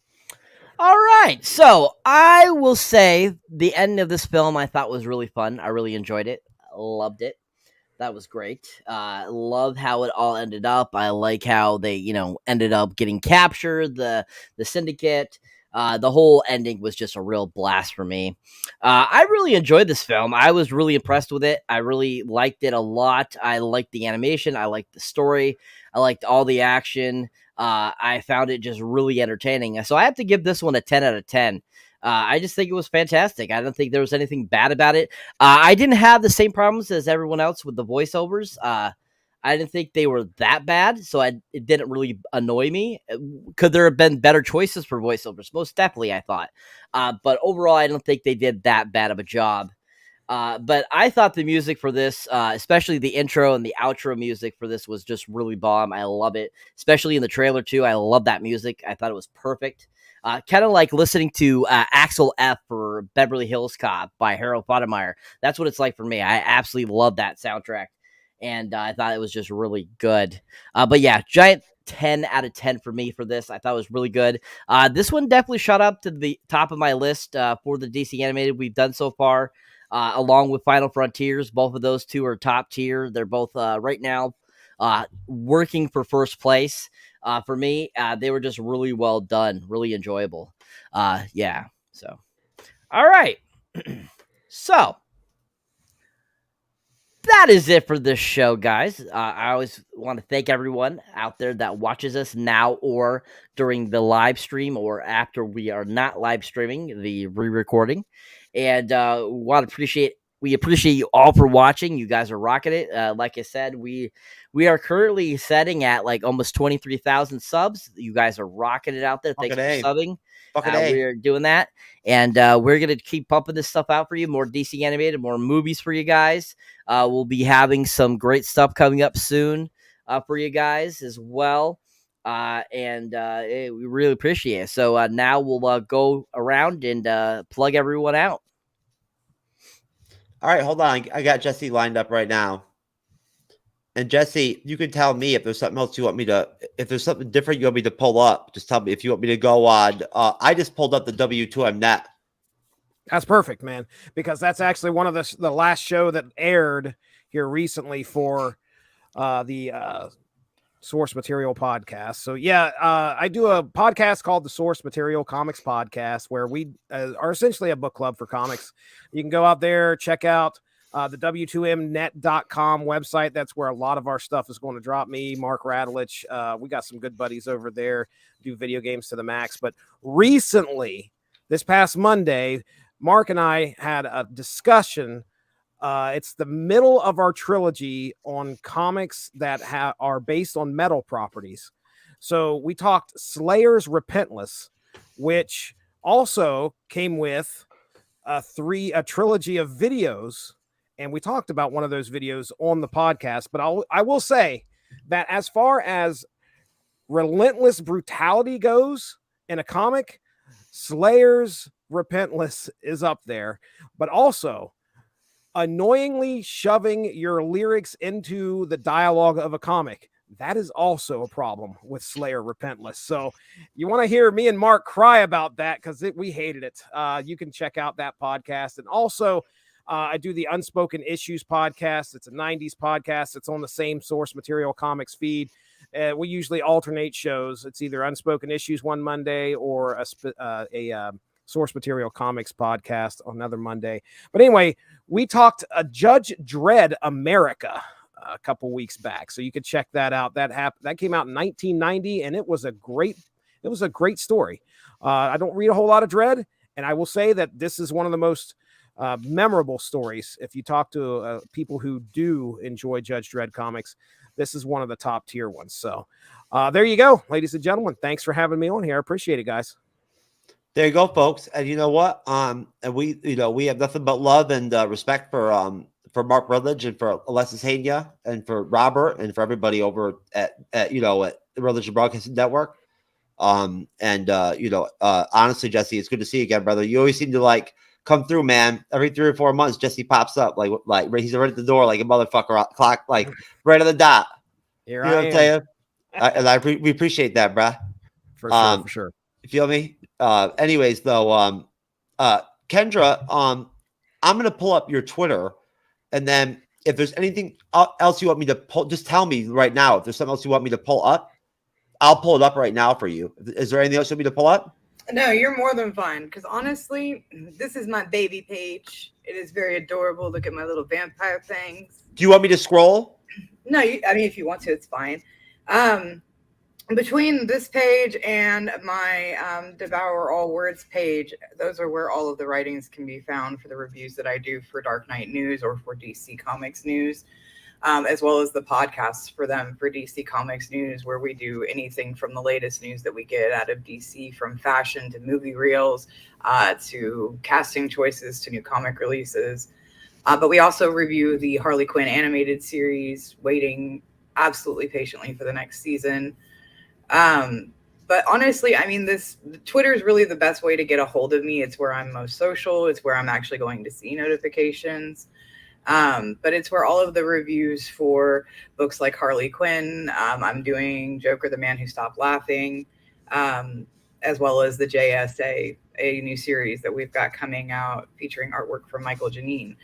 All right. So I will say the end of this film I thought was really fun. I really enjoyed it. Loved it. That was great. Love how it all ended up. I like how they, ended up getting captured, the syndicate. The whole ending was just a real blast for me. I really enjoyed this film. I was really impressed with it. I really liked it a lot. I liked the animation. I liked the story. I liked all the action. I found it just really entertaining. So I have to give this one a 10 out of 10. I just think it was fantastic. I don't think there was anything bad about it. I didn't have the same problems as everyone else with the voiceovers. I didn't think they were that bad, so it didn't really annoy me. Could there have been better choices for voiceovers? Most definitely, I thought. But overall, I don't think they did that bad of a job. But I thought the music for this, especially the intro and the outro music for this, was just really bomb. I love it, especially in the trailer, too. I love that music. I thought it was perfect. Kind of like listening to Axel F for Beverly Hills Cop by Harold Faltermeyer. That's what it's like for me. I absolutely love that soundtrack, and I thought it was just really good. But yeah, giant 10 out of 10 for me for this. I thought it was really good. This one definitely shot up to the top of my list for the DC animated we've done so far, along with Final Frontiers. Both of those two are top tier. They're both right now working for first place. For me, they were just really well done, really enjoyable. Yeah. So, all right. So that is it for this show, guys. I always want to thank everyone out there that watches us now or during the live stream or after we are not live streaming, the re-recording. And we appreciate you all for watching. You guys are rocking it. Like I said, we are currently setting at like almost 23,000 subs. You guys are rocking it out there. Thanks for subbing. We're doing that. And we're going to keep pumping this stuff out for you. More DC animated, more movies for you guys. We'll be having some great stuff coming up soon for you guys as well. We really appreciate it. So now we'll go around and plug everyone out. All right, hold on. I got Jesse lined up right now. And Jesse, you can tell me if there's something else you want me to, if there's something different you want me to pull up. Just tell me if you want me to go on. I just pulled up the W2M net. That's perfect, man, because that's actually one of the last show that aired here recently for the Source Material podcast. So yeah, I do a podcast called the Source Material Comics Podcast, where we are essentially a book club for comics. You can go out there, check out the W2Mnet.com website. That's where a lot of our stuff is going to drop. Me, Mark Radulich, we got some good buddies over there, do video games to the max. But recently, this past Monday, Mark and I had a discussion. It's the middle of our trilogy on comics that are based on metal properties. So we talked Slayer's Repentless, which also came with a trilogy of videos. And we talked about one of those videos on the podcast. But I will say that as far as relentless brutality goes in a comic, Slayer's Repentless is up there. But also, annoyingly shoving your lyrics into the dialogue of a comic, that is also a problem with Slayer Repentless. So you want to hear me and Mark cry about that because we hated it. You can check out that podcast. And also, I do the Unspoken Issues podcast. It's a 90s podcast. It's on the same Source Material Comics feed. We usually alternate shows. It's either Unspoken Issues one Monday or a Source Material Comics podcast on another Monday. But anyway, we talked Judge Dredd America a couple weeks back, so you could check that out. That came out in 1990, and it was a great story. I don't read a whole lot of Dredd, and I will say that this is one of the most memorable stories. If you talk to people who do enjoy Judge Dredd comics, this is one of the top tier ones. So there you go, ladies and gentlemen. Thanks for having me on here. I appreciate it, guys. There you go, folks. And you know what? And we have nothing but love and respect for Mark Rutledge and for Alexis Hania and for Robert and for everybody over at Rutledge and Broadcasting Network. Honestly, Jesse, it's good to see you again, brother. You always seem to come through, man. Every 3 or 4 months, Jesse pops up like he's right at the door, like a motherfucker clock, like right on the dot. Here you know I what I'm saying? We appreciate that, bruh. For sure. You feel me? Anyways, though, Kendra, I'm gonna pull up your Twitter, and then if there's anything else you want me to pull, just tell me right now. If there's something else you want me to pull up, I'll pull it up right now for you. Is there anything else you want me to pull up? No, you're more than fine. Because honestly, this is my baby page. It is very adorable. Look at my little vampire things. Do you want me to scroll? No, if you want to, it's fine. Between this page and my Devour All Words page, those are where all of the writings can be found for the reviews that I do for Dark Knight News or for DC Comics News, as well as the podcasts for them for DC Comics News, where we do anything from the latest news that we get out of DC, from fashion to movie reels to casting choices to new comic releases. But we also review the Harley Quinn animated series, waiting absolutely patiently for the next season. But honestly, Twitter is really the best way to get a hold of me. It's where I'm most social. It's where I'm actually going to see notifications. But it's where all of the reviews for books like Harley Quinn, I'm doing Joker, the Man Who Stopped Laughing, as well as the JSA, a new series that we've got coming out featuring artwork from Michael Janine.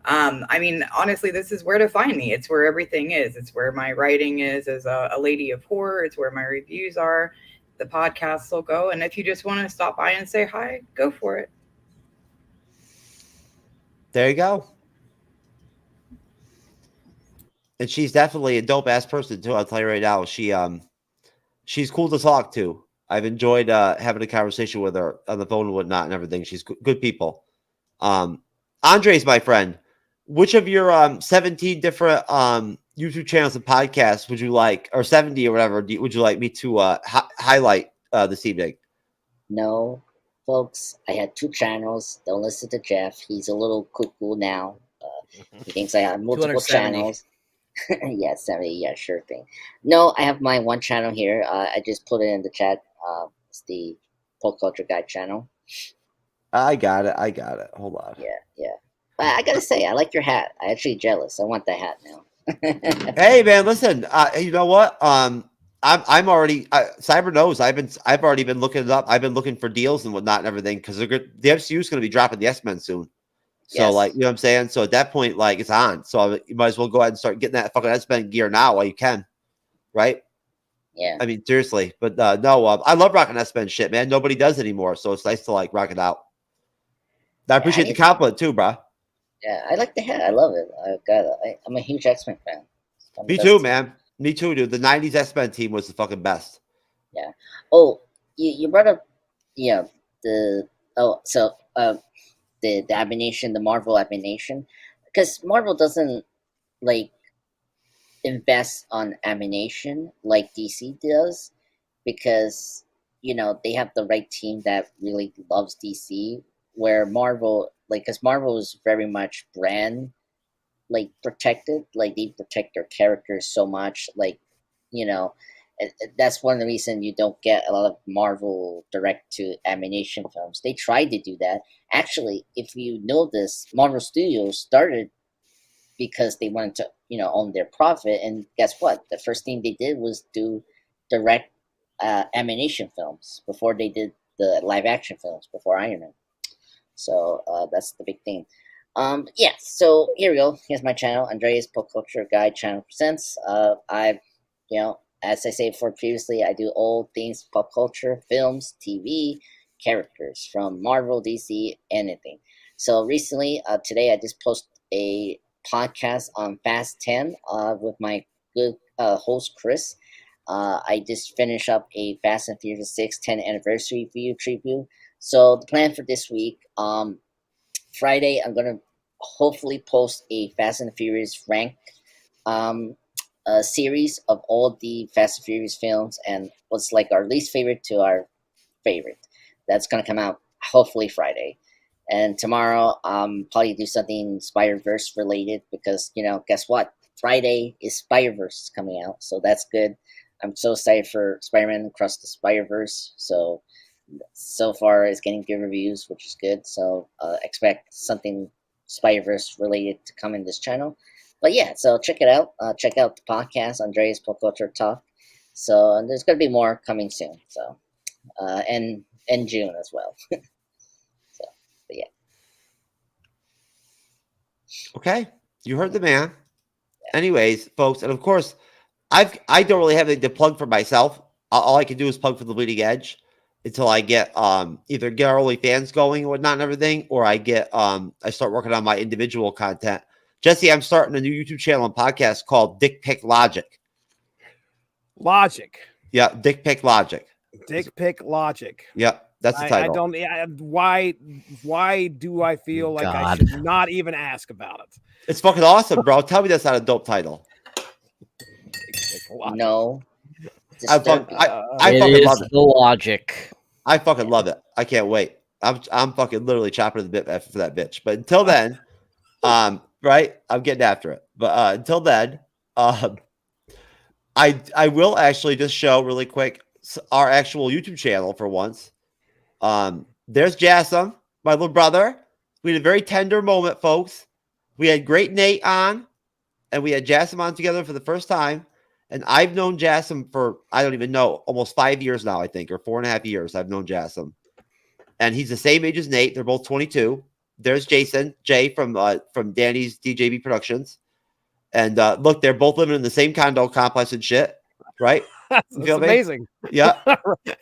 Honestly, this is where to find me. It's where everything is. It's where my writing is as a lady of horror. It's where my reviews are. The podcasts will go. And if you just want to stop by and say hi, go for it. There you go. And she's definitely a dope ass person too. I'll tell you right now. She's cool to talk to. I've enjoyed having a conversation with her on the phone and whatnot and everything. She's good people. Andre's my friend. Which of your 17 different YouTube channels and podcasts would you like, or 70 or whatever, would you like me to highlight this evening? No, folks, I had 2 channels. Don't listen to Jeff. He's a little cuckoo now. He thinks I have multiple channels. Yeah, 70. Yeah, sure thing. No, I have my one channel here. I just put it in the chat. It's the Pop Culture Guide channel. I got it. Hold on. Yeah. I gotta say, I like your hat. I'm actually jealous. I want that hat now. Hey man, listen. You know what? I'm already Cyber knows. I've already been looking it up. I've been looking for deals and whatnot and everything because the MCU is going to be dropping the X-Men soon. So Yes. like, you know what I'm saying? So at that point, like, it's on. So you might as well go ahead and start getting that fucking X-Men gear now while you can, right? Yeah. I mean, seriously. But no, I love rocking X-Men shit, man. Nobody does anymore, so it's nice to like rock it out. I appreciate the compliment too, bro. Yeah, I like the hat. I love it. I'm a huge X-Men fan. Me too, man. Me too, dude. The '90s X-Men team was the fucking best. Yeah. Oh, you brought up, yeah, the the Abomination, the Marvel Abomination, because Marvel doesn't like invest on Abomination like DC does, because they have the right team that really loves DC, where Marvel, like, because Marvel is very much brand like protected, like they protect their characters so much, like that's one of the reasons you don't get a lot of Marvel direct to animation films. They tried to do that. Actually, if you know this, Marvel Studios started because they wanted to own their profit, and guess what, the first thing they did was do direct animation films before they did the live action films before Iron Man. So that's the big thing. Yeah, so here we go. Here's my channel, Andreas Pop Culture Guide Channel Presents. As I said before previously, I do all things pop culture, films, TV, characters from Marvel, DC, anything. So recently, today I just posted a podcast on Fast 10 with my good host Chris. I just finished up a Fast and Furious 6 10th anniversary tribute. So the plan for this week, Friday, I'm gonna hopefully post a Fast and Furious rank a series of all the Fast and Furious films and what's like our least favorite to our favorite. That's gonna come out hopefully Friday. And tomorrow, probably do something Spider-Verse related because guess what? Friday is Spider-Verse coming out, so that's good. I'm so excited for Spider-Man Across the Spider-Verse. So far it's getting good reviews, which is good. So expect something Spider-Verse related to come in this channel. But yeah, so check it out. Check out the podcast, Andreas Pop Culture Talk. So and there's going to be more coming soon. So and in June as well. So, but yeah. Okay, you heard the man. Anyways, folks, and of course, I don't really have anything to plug for myself. All I can do is plug for the Bleeding Edge until I get either get our OnlyFans going and whatnot and everything, or I start working on my individual content. Jesse, I'm starting a new YouTube channel and podcast called Dick Pic Logic. Logic. Yeah, Dick Pic Logic. Dick Pic Logic. Yeah, that's the title. I don't. Why do I feel like I should not even ask about it? It's fucking awesome, bro. Tell me that's not a dope title. No. I fucking love it. The Logic. I fucking love it. I can't wait. I'm fucking literally chopping the bit for that bitch. But until then, right, I'm getting after it. But until then, I will actually just show really quick our actual YouTube channel for once. There's Jassim, my little brother. We had a very tender moment, folks. We had Great Nate on, and we had Jassim on together for the first time. And I've known Jassim for, I don't even know, almost 5 years now, I think, or 4.5 years I've known Jassim. And he's the same age as Nate. They're both 22. There's Jay from Danny's DJB Productions. And look, they're both living in the same condo complex and shit, right? That's amazing. Yeah.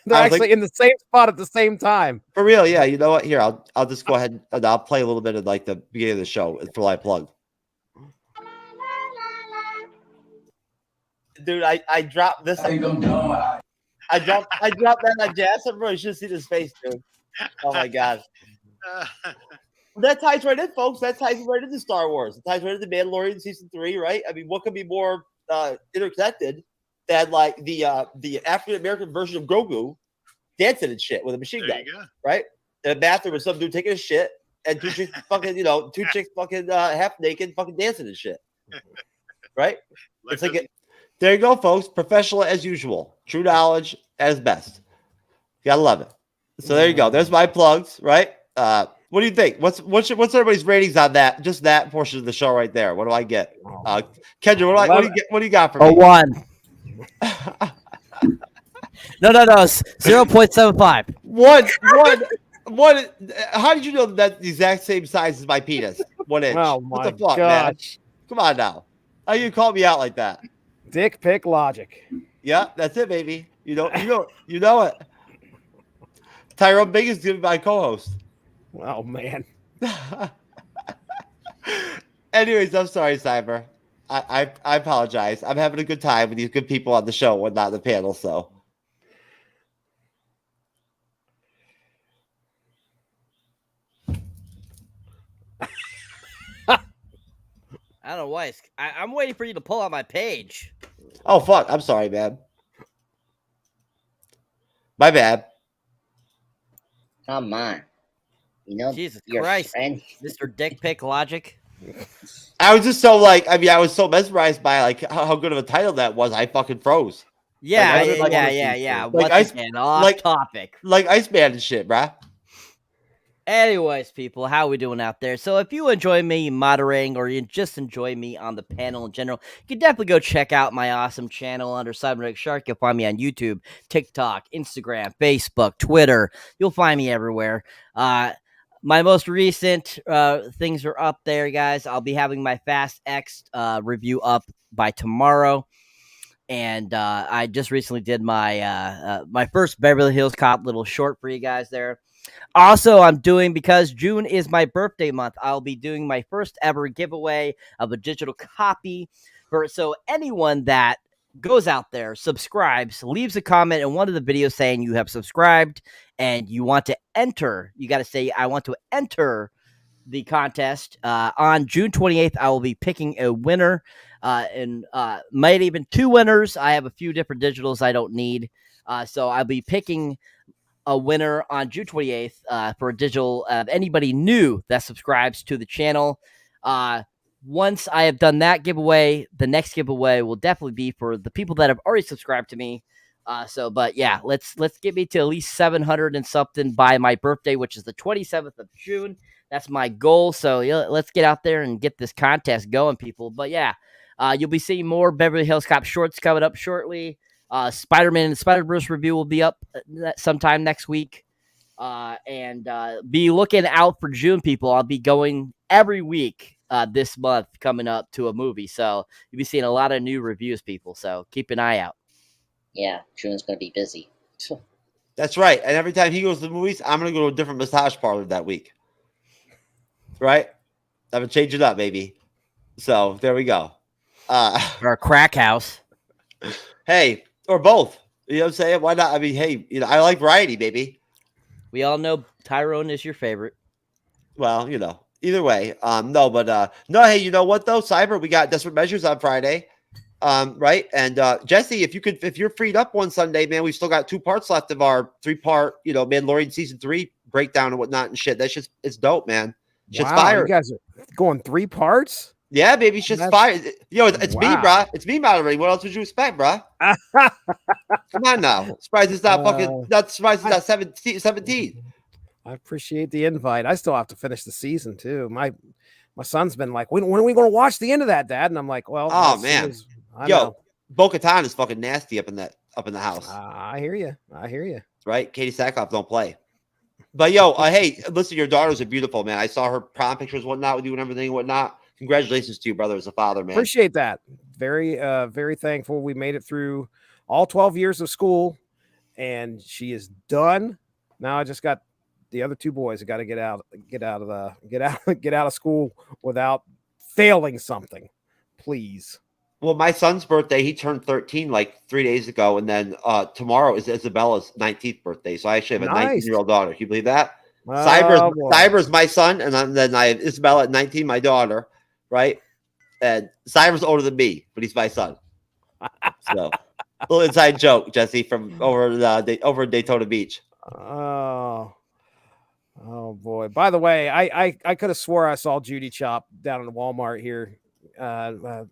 They're actually in the same spot at the same time. For real, yeah. You know what? Here, I'll just go ahead and I'll play a little bit of like the beginning of the show for live plug. Dude, I dropped this. I dropped that on Jassim, bro. You should see this face, dude. Oh my god. That ties right in, folks. That ties right into Star Wars. It ties right into Mandalorian season 3, right? I mean, what could be more interconnected than like the African American version of Grogu dancing and shit with a machine gun, right? In a bathroom with some dude taking a shit and two chicks fucking half naked fucking dancing and shit, right? It's like there you go, folks. Professional as usual. True knowledge as best. You gotta love it. So there you go. There's my plugs, right? What do you think? What's everybody's ratings on that? Just that portion of the show right there. What do I get? Kendra, what do you got for me? 1. No. 0.75. One. How did you know that's the exact same size as my penis? 1 inch. Oh What my the fuck, gosh. man? Come on now. How you call me out like that? Dick pic logic. Yeah, that's it, baby. You know it. Tyrone Big is gonna be my co-host. Oh man. Anyways, I'm sorry, Cyber. I apologize. I'm having a good time with these good people on the show and not the panel, so. I don't know why. I'm waiting for you to pull out my page. Oh, fuck. I'm sorry, man. My bad. Come on. You know, Jesus your Christ, friend. Mr. Dick Pic Logic. I was just so like, I was so mesmerized by like how good of a title that was. I fucking froze. Yeah. Like Once again, off topic. Like Iceman and shit, bruh. Anyways, people, how we doing out there? So if you enjoy me moderating or you just enjoy me on the panel in general, you can definitely go check out my awesome channel under Cyberneticshark. You'll find me on YouTube, TikTok, Instagram, Facebook, Twitter. You'll find me everywhere. My most recent things are up there, guys. I'll be having my Fast X review up by tomorrow. And I just recently did my my first Beverly Hills Cop little short for you guys there. Also, I'm doing, because June is my birthday month, I'll be doing my first ever giveaway of a digital copy. So anyone that goes out there, subscribes, leaves a comment in one of the videos saying you have subscribed and you want to enter, you got to say, I want to enter the contest. On June 28th, I will be picking a winner and might even 2 winners. I have a few different digitals I don't need. So I'll be picking a winner on June 28th for a digital of anybody new that subscribes to the channel. Once I have done that giveaway, the next giveaway will definitely be for the people that have already subscribed to me. But yeah, let's get me to at least 700 and something by my birthday, which is the 27th of June. That's my goal. So yeah, let's get out there and get this contest going, people. But yeah, you'll be seeing more Beverly Hills Cop shorts coming up shortly. Spider-Man and Spider-Verse review will be up sometime next week. And be looking out for June, people. I'll be going every week this month coming up to a movie. So you'll be seeing a lot of new reviews, people. So keep an eye out. Yeah, June's going to be busy. That's right. And every time he goes to the movies, I'm going to go to a different massage parlor that week. Right? I'm going to change it up, baby. So there we go. Or a crack house. Hey, or both. You know what I'm saying? Why not? I mean, hey, I like variety, baby. We all know Tyrone is your favorite. Well, either way. No, hey, you know what though? Cyber, we got Desperate Measures on Friday. Right? And Jesse, if you're freed up one Sunday, man, we've still got 2 parts left of our 3-part, Mandalorian season 3 breakdown and whatnot and shit. That's just, it's dope, man. Shit's fire. You guys are going 3 parts? Yeah, baby, shit's fire. It's me, bro. It's me moderating. What else would you expect, bro? Come on now. Surprised it's not surprised it's not 17. I appreciate the invite. I still have to finish the season too. My son's been like, when are we going to watch the end of that, Dad? And I'm like, well, oh man, Bo-Katan is fucking nasty up in the house. I hear you. Right, Katie Sackhoff don't play. But hey, listen, your daughters are beautiful, man. I saw her prom pictures, whatnot, with you and everything, whatnot. Congratulations to you, brother, as a father, man. Appreciate that. Very, very thankful. We made it through all 12 years of school, and she is done. Now I just got the other 2 boys that got to get out of school without failing something. Please. Well, my son's birthday, he turned 13 like 3 days ago, and then tomorrow is Isabella's 19th birthday. So I actually have a 19-year-old daughter. Can you believe that? Cyber's my son, and then I have Isabella at 19, my daughter, right? And Cyber's older than me, but he's my son. So, a little inside joke, Jesse, from over in Daytona Beach. Oh boy! By the way, I could have swore I saw Judy Chop down in the Walmart here.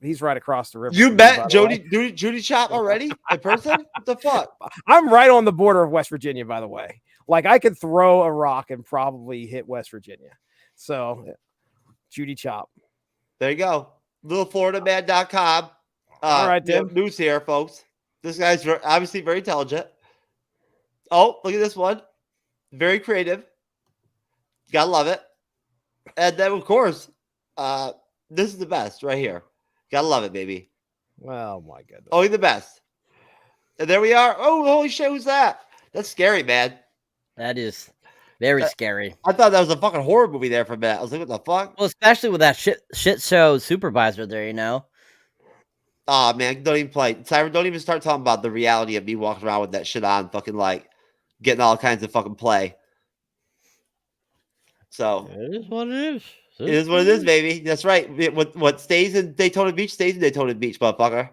He's right across the river. You met Judy Chop already in person? What the fuck? I'm right on the border of West Virginia, by the way. Like I could throw a rock and probably hit West Virginia. So, Judy Chop. There you go. LittleFloridaMan.com. All right, Tim. News here, folks. This guy's obviously very intelligent. Oh, look at this one. Very creative. Gotta love it. And then, of course, this is the best right here. Gotta love it, baby. Oh, my goodness. Only the best. And there we are. Oh, holy shit, who's that? That's scary, man. That is very scary. I thought that was a fucking horror movie there for a minute. I was like, what the fuck? Well, especially with that shit show supervisor there, you know? Oh, man, don't even play. Cyber, don't even start talking about the reality of me walking around with that shit on, fucking like getting all kinds of fucking play. So It is what it is. it is what it is, baby. That's right. What stays in Daytona Beach stays in Daytona Beach, motherfucker.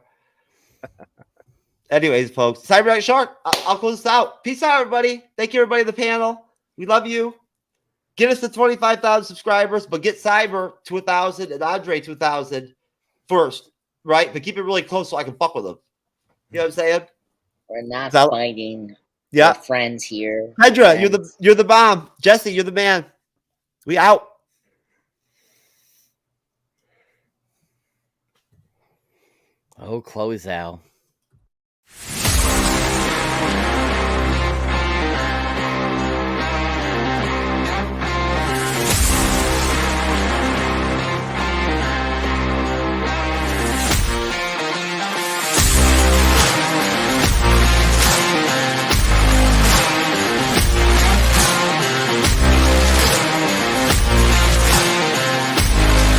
Anyways, folks, Cyberneticshark, I'll close this out. Peace out, everybody. Thank you, everybody on the panel. We love you. Get us to 25,000 subscribers, but get Cyber to 1,000 and Andre to 1,000 first, right? But keep it really close so I can fuck with them. You know what I'm saying? We're not So- fighting. Yeah. We're friends here. Hydra, Friends. you're the bomb. Jesse, you're the man. We out. Oh, close out.